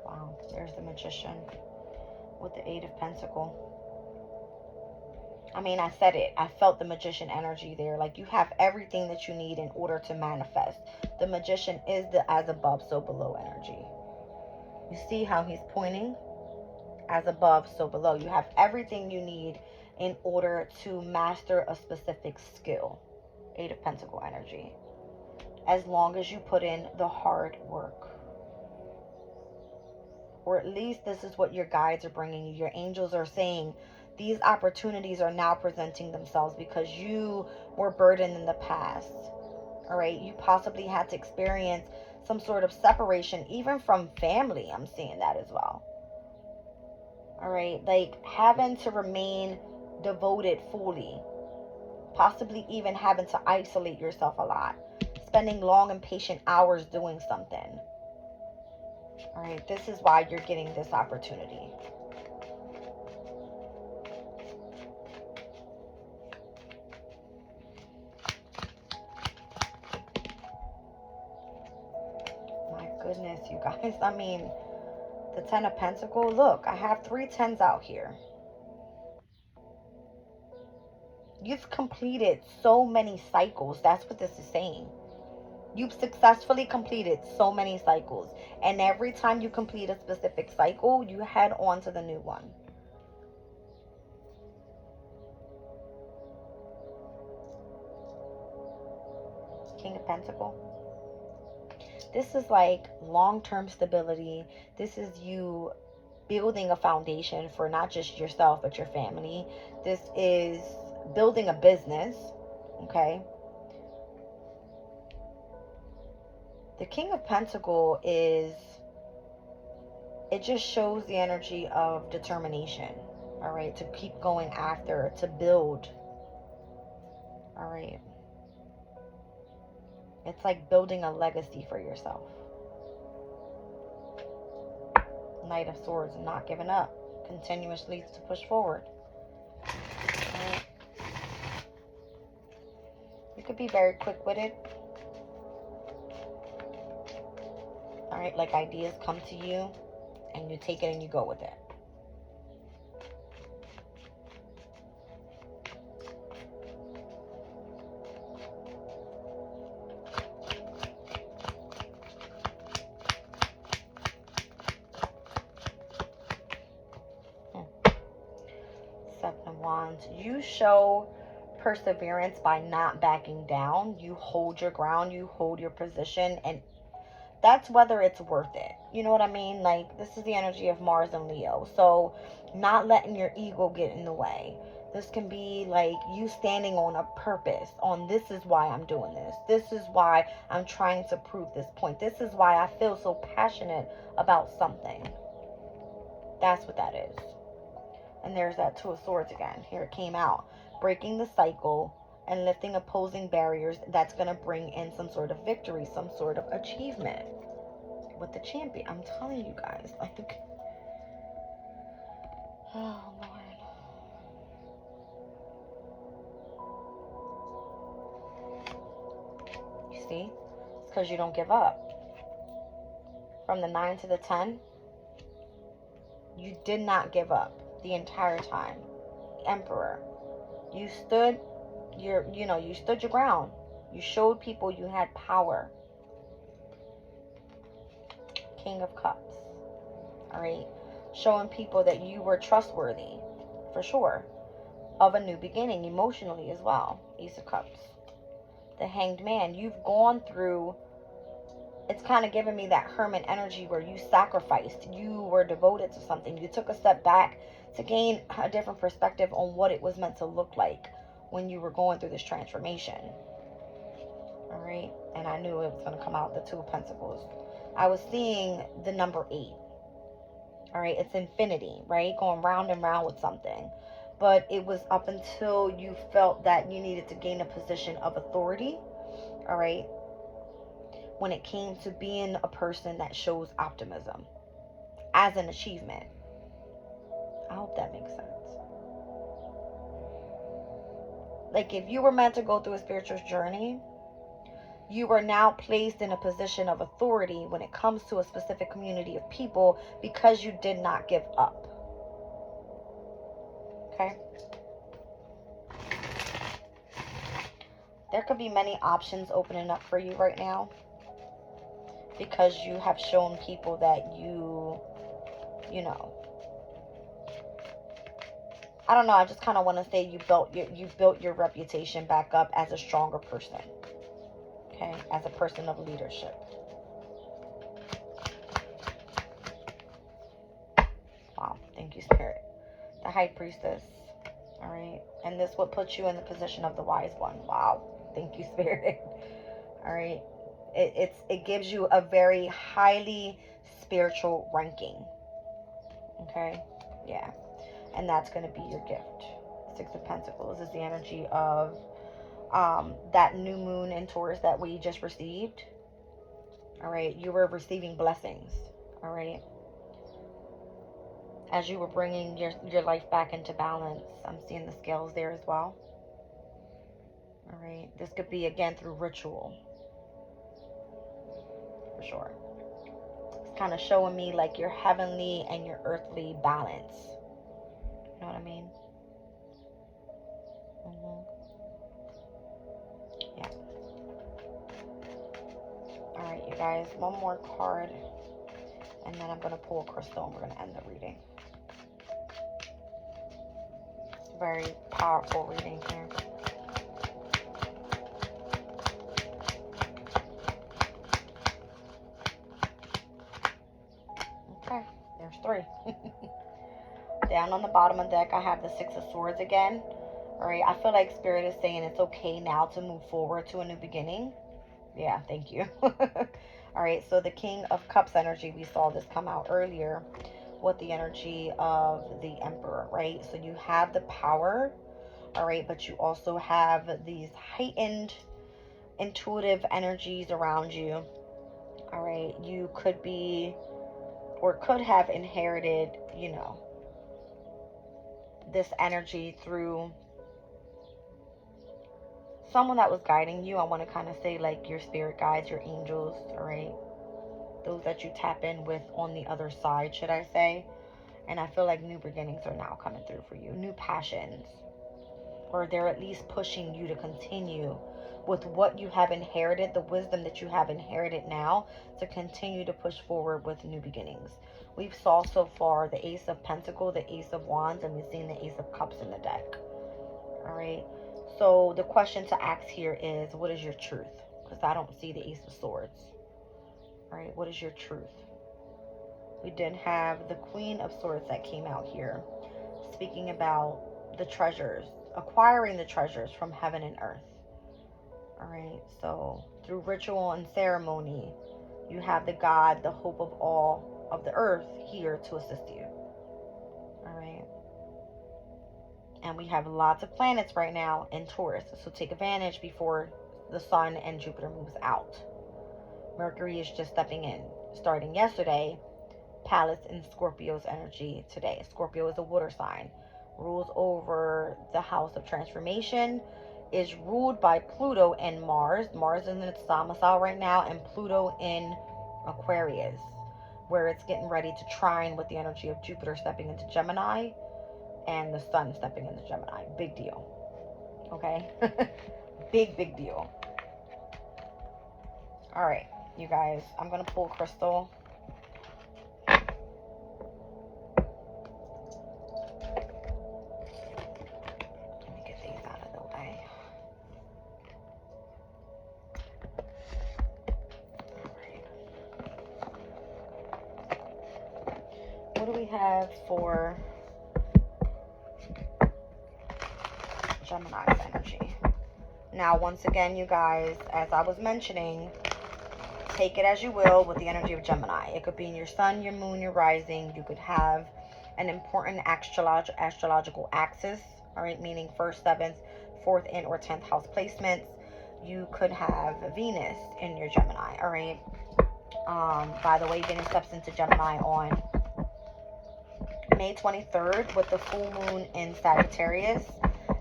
Wow, there's the Magician with the Eight of Pentacles. I mean, I said it. I felt the Magician energy there. Like, you have everything that you need in order to manifest. The Magician is the as above, so below energy. You see how he's pointing? As above, so below. You have everything you need in order to master a specific skill. Eight of Pentacles energy. As long as you put in the hard work. Or at least this is what your guides are bringing you. Your angels are saying, these opportunities are now presenting themselves because you were burdened in the past. All right. You possibly had to experience some sort of separation, even from family. I'm seeing that as well. All right. Like having to remain devoted fully. Possibly even having to isolate yourself a lot. Spending long and patient hours doing something. All right. This is why you're getting this opportunity. Goodness, you guys. I mean, the Ten of Pentacles. Look, I have 3 tens out here. You've completed so many cycles. That's what this is saying. You've successfully completed so many cycles. And every time you complete a specific cycle, you head on to the new one. King of Pentacles. This is like long-term stability. This is you building a foundation for not just yourself, but your family. This is building a business, okay? The King of Pentacles is, it just shows the energy of determination, all right? To keep going after, to build, all right? It's like building a legacy for yourself. Knight of Swords, not giving up. Continuously to push forward. Right. You could be very quick-witted. Alright, like ideas come to you and you take it and you go with it. 7 of Wands. You show perseverance by not backing down. You hold your ground. You hold your position. And that's whether it's worth it. You know what I mean? Like, this is the energy of Mars and Leo. So, not letting your ego get in the way. This can be like you standing on a purpose, on this is why I'm doing this. This is why I'm trying to prove this point. This is why I feel so passionate about something. That's what that is. And there's that Two of Swords again. Here it came out. Breaking the cycle and lifting opposing barriers. That's going to bring in some sort of victory, some sort of achievement with the Champion. I'm telling you guys, like, oh Lord. You see? It's because you don't give up. From the 9 to the 10, you did not give up the entire time. Emperor. You stood you stood your ground. You showed people you had power. King of Cups. All right. Showing people that you were trustworthy, for sure, of a new beginning, emotionally as well. Ace of Cups. The Hanged Man. You've gone through, it's kind of giving me that hermit energy where you sacrificed. You were devoted to something. You took a step back to gain a different perspective on what it was meant to look like when you were going through this transformation. All right. And I knew it was going to come out, the Two of Pentacles. I was seeing the number 8. All right. It's infinity, right? Going round and round with something. But it was up until you felt that you needed to gain a position of authority. All right. when it came to being a person that shows optimism as an achievement. I hope that makes sense. Like, if you were meant to go through a spiritual journey, you are now placed in a position of authority when it comes to a specific community of people because you did not give up. Okay? There could be many options opening up for you right now because you have shown people that you know, I don't know, I just kind of want to say you built your reputation back up as a stronger person. Okay? As a person of leadership. Wow. Thank you, Spirit. The High Priestess. All right. And this would put you in the position of the Wise One. Wow. Thank you, Spirit. All right. It gives you a very highly spiritual ranking. Okay. Yeah. And that's going to be your gift. Six of Pentacles is the energy of that new moon in Taurus that we just received. All right. You were receiving blessings. All right. As you were bringing your life back into balance. I'm seeing the scales there as well. All right. This could be, again, through ritual. For sure. It's kind of showing me like your heavenly and your earthly balance. You know what I mean? Yeah. All right, you guys. One more card. And then I'm going to pull a crystal and we're going to end the reading. It's a very powerful reading here. Okay, there's 3. Down on the bottom of the deck, I have the 6 of Swords again. All right, I feel like Spirit is saying it's okay now to move forward to a new beginning. Yeah, thank you. All right, so the King of Cups energy, we saw this come out earlier with the energy of the Emperor, right? So you have the power, all right, but you also have these heightened intuitive energies around you, all right? You could be or could have inherited, you know, this energy through someone that was guiding you. I want to kind of say like your spirit guides, your angels, all right? Those that you tap in with on the other side, should I say. And I feel like new beginnings are now coming through for you. New passions. Or they're at least pushing you to continue with what you have inherited, the wisdom that you have inherited now, to continue to push forward with new beginnings. We've saw so far the Ace of Pentacles, the Ace of Wands, and we've seen the Ace of Cups in the deck. All right. So the question to ask here is, what is your truth? Because I don't see the Ace of Swords. All right. What is your truth? We did have the Queen of Swords that came out here, speaking about the treasures, acquiring the treasures from heaven and earth. All right. So through ritual and ceremony, you have the God, the hope of all of the earth here to assist you. All right. And we have lots of planets right now in Taurus. So take advantage before the Sun and Jupiter moves out. Mercury is just stepping in. Starting yesterday, Palace in Scorpio's energy today. Scorpio is a water sign. Rules over the house of transformation. Is ruled by Pluto and Mars. Mars is in its domicile right now. And Pluto in Aquarius, where it's getting ready to trine with the energy of Jupiter stepping into Gemini. And the Sun stepping into Gemini. Big deal. Okay? Big deal. All right, you guys. I'm going to pull a crystal. Let me get these out of the way. All right. What do we have for Gemini's energy? Now, once again, you guys, as I was mentioning, take it as you will with the energy of Gemini. It could be in your sun, your moon, your rising. You could have an important astrological axis, all right, meaning 1st, 7th, 4th, and or 10th house placements. you could have Venus in your Gemini, all right? By the way, Venus steps into Gemini on May 23rd with the full moon in Sagittarius.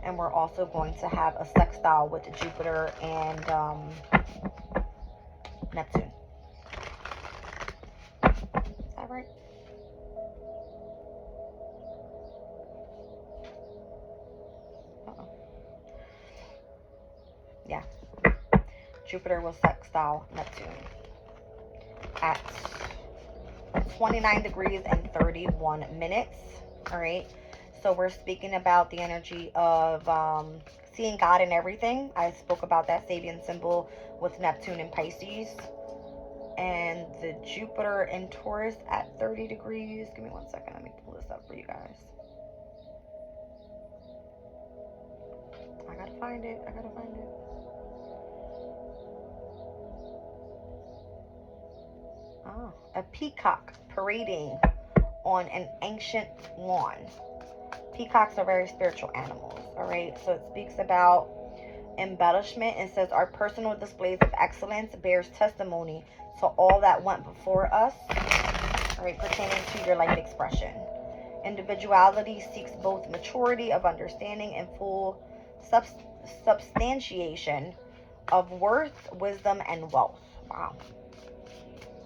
And we're also going to have a sextile with Jupiter and Neptune. Is that right? Yeah. Jupiter will sextile Neptune at 29 degrees and 31 minutes. All right. So we're speaking about the energy of seeing God in everything. I spoke about that Sabian symbol with Neptune and Pisces. And the Jupiter in Taurus at 30 degrees. Give me 1 second. Let me pull this up for you guys. I gotta find it. Oh, a peacock parading on an ancient lawn. Peacocks are very spiritual animals, all right? So it speaks about embellishment and says our personal displays of excellence bears testimony to all that went before us, all right, pertaining to your life expression. Individuality seeks both maturity of understanding and full substantiation of worth, wisdom, and wealth. Wow.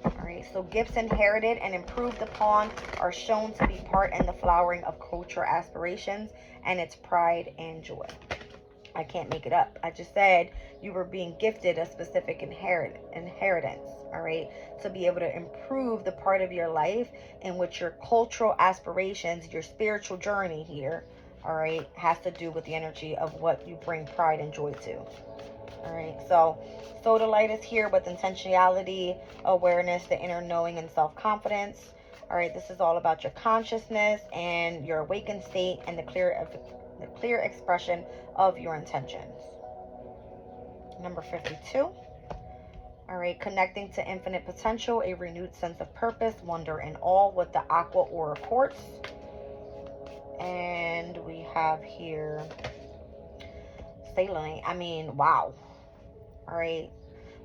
All right, so gifts inherited and improved upon are shown to be part in the flowering of culture aspirations and its pride and joy. I can't make it up. I just said you were being gifted a specific inheritance, all right, to be able to improve the part of your life in which your cultural aspirations, your spiritual journey here, all right, has to do with the energy of what you bring pride and joy to. All right, so Sodalite is here with intentionality, awareness, the inner knowing, and self-confidence. All right, this is all about your consciousness and your awakened state and the clear expression of your intentions. Number 52. All right, connecting to infinite potential, a renewed sense of purpose, wonder, and awe with the Aqua Aura Quartz. And we have here Saline. I mean, wow. All right,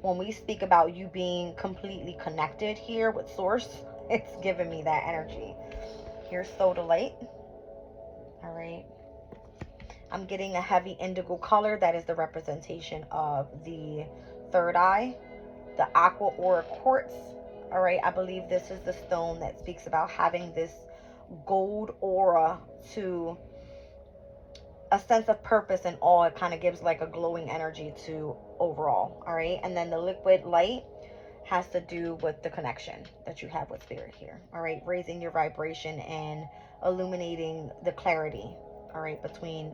when we speak about you being completely connected here with source, it's giving me that energy. Here's Sodalite. All right, I'm getting a heavy indigo color that is the representation of the third eye, the Aqua Aura Quartz. All right, I believe this is the stone that speaks about having this gold aura to a sense of purpose and awe. It kind of gives like a glowing energy to overall. All right, and then the liquid light has to do with the connection that you have with spirit here. All right, raising your vibration and illuminating the clarity, all right, between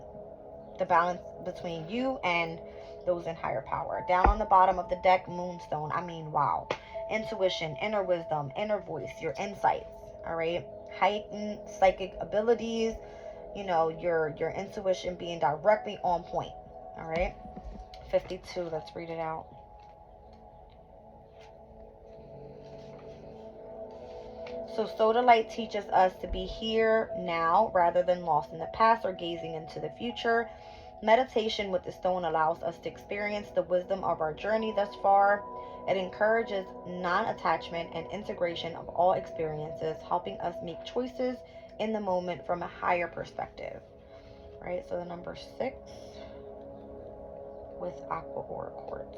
the balance between you and those in higher power. Down on the bottom of the deck, Moonstone. I mean, wow. Intuition, inner wisdom, inner voice, your insights, all right, heightened psychic abilities, you know, your intuition being directly on point. All right, 52. Let's read it out. So Sodalite teaches us to be here now rather than lost in the past or gazing into the future. Meditation with the stone allows us to experience the wisdom of our journey thus far. It encourages non-attachment and integration of all experiences, helping us make choices in the moment from a higher perspective. Right, so the number 6 with Aqua Aura Quartz.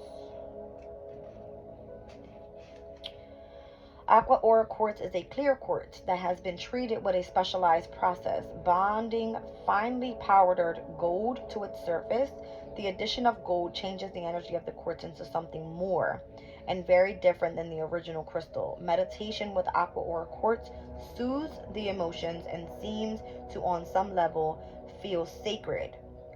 Aqua Aura Quartz is a clear quartz that has been treated with a specialized process, bonding finely powdered gold to its surface. The addition of gold changes the energy of the quartz into something more and very different than the original crystal. Meditation with Aqua Aura Quartz soothes the emotions and seems to, on some level, feel sacred,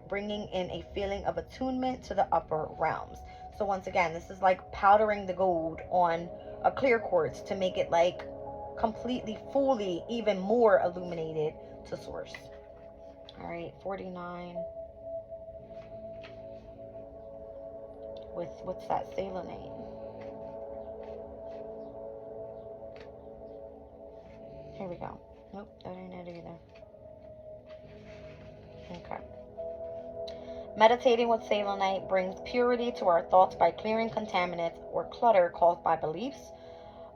bringing in a feeling of attunement to the upper realms. So once again, this is like powdering the gold on a clear quartz to make it like completely, fully, even more illuminated to source. All right, 49 with, what's that, selenite? Here we go. Nope, that ain't it either. Okay. Meditating with selenite brings purity to our thoughts by clearing contaminants or clutter caused by beliefs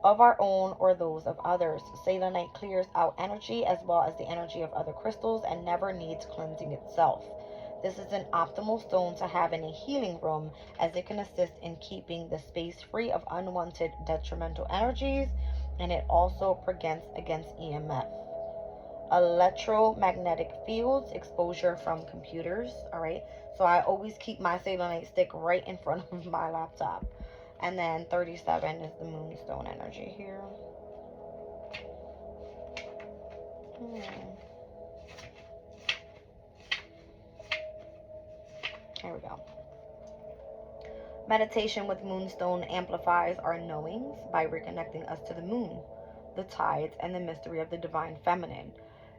of our own or those of others. Selenite clears out energy as well as the energy of other crystals and never needs cleansing itself. This is an optimal stone to have in a healing room, as it can assist in keeping the space free of unwanted detrimental energies, and it also protects against EMF, electromagnetic fields, exposure from computers. All right, so I always keep my selenite stick right in front of my laptop. And then 37 is the moonstone energy here. Here we go. Meditation with moonstone amplifies our knowings by reconnecting us to the moon, the tides, and the mystery of the divine feminine.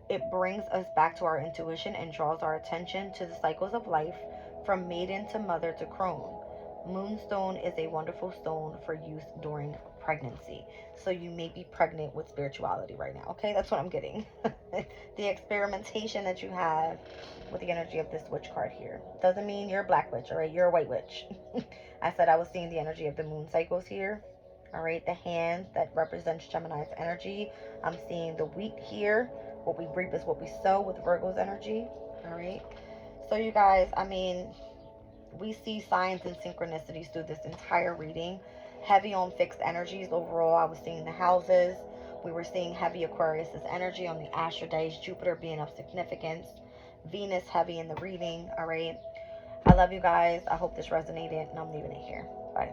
It brings us back to our intuition and draws our attention to the cycles of life, from maiden to mother to crone. Moonstone is a wonderful stone for use during pregnancy. So you may be pregnant with spirituality right now. Okay, that's what I'm getting. The experimentation that you have with the energy of this witch card here doesn't mean you're a black witch, all right? You're a white witch. I said I was seeing the energy of the moon cycles here. All right, the hand that represents Gemini's energy. I'm seeing the wheat here. What we reap is what we sow with Virgo's energy. All right. So you guys, I mean, we see signs and synchronicities through this entire reading. Heavy on fixed energies overall. I was seeing the houses. We were seeing heavy Aquarius's energy on the astral days. Jupiter being of significance. Venus heavy in the reading. All right. I love you guys. I hope this resonated, and I'm leaving it here. Bye.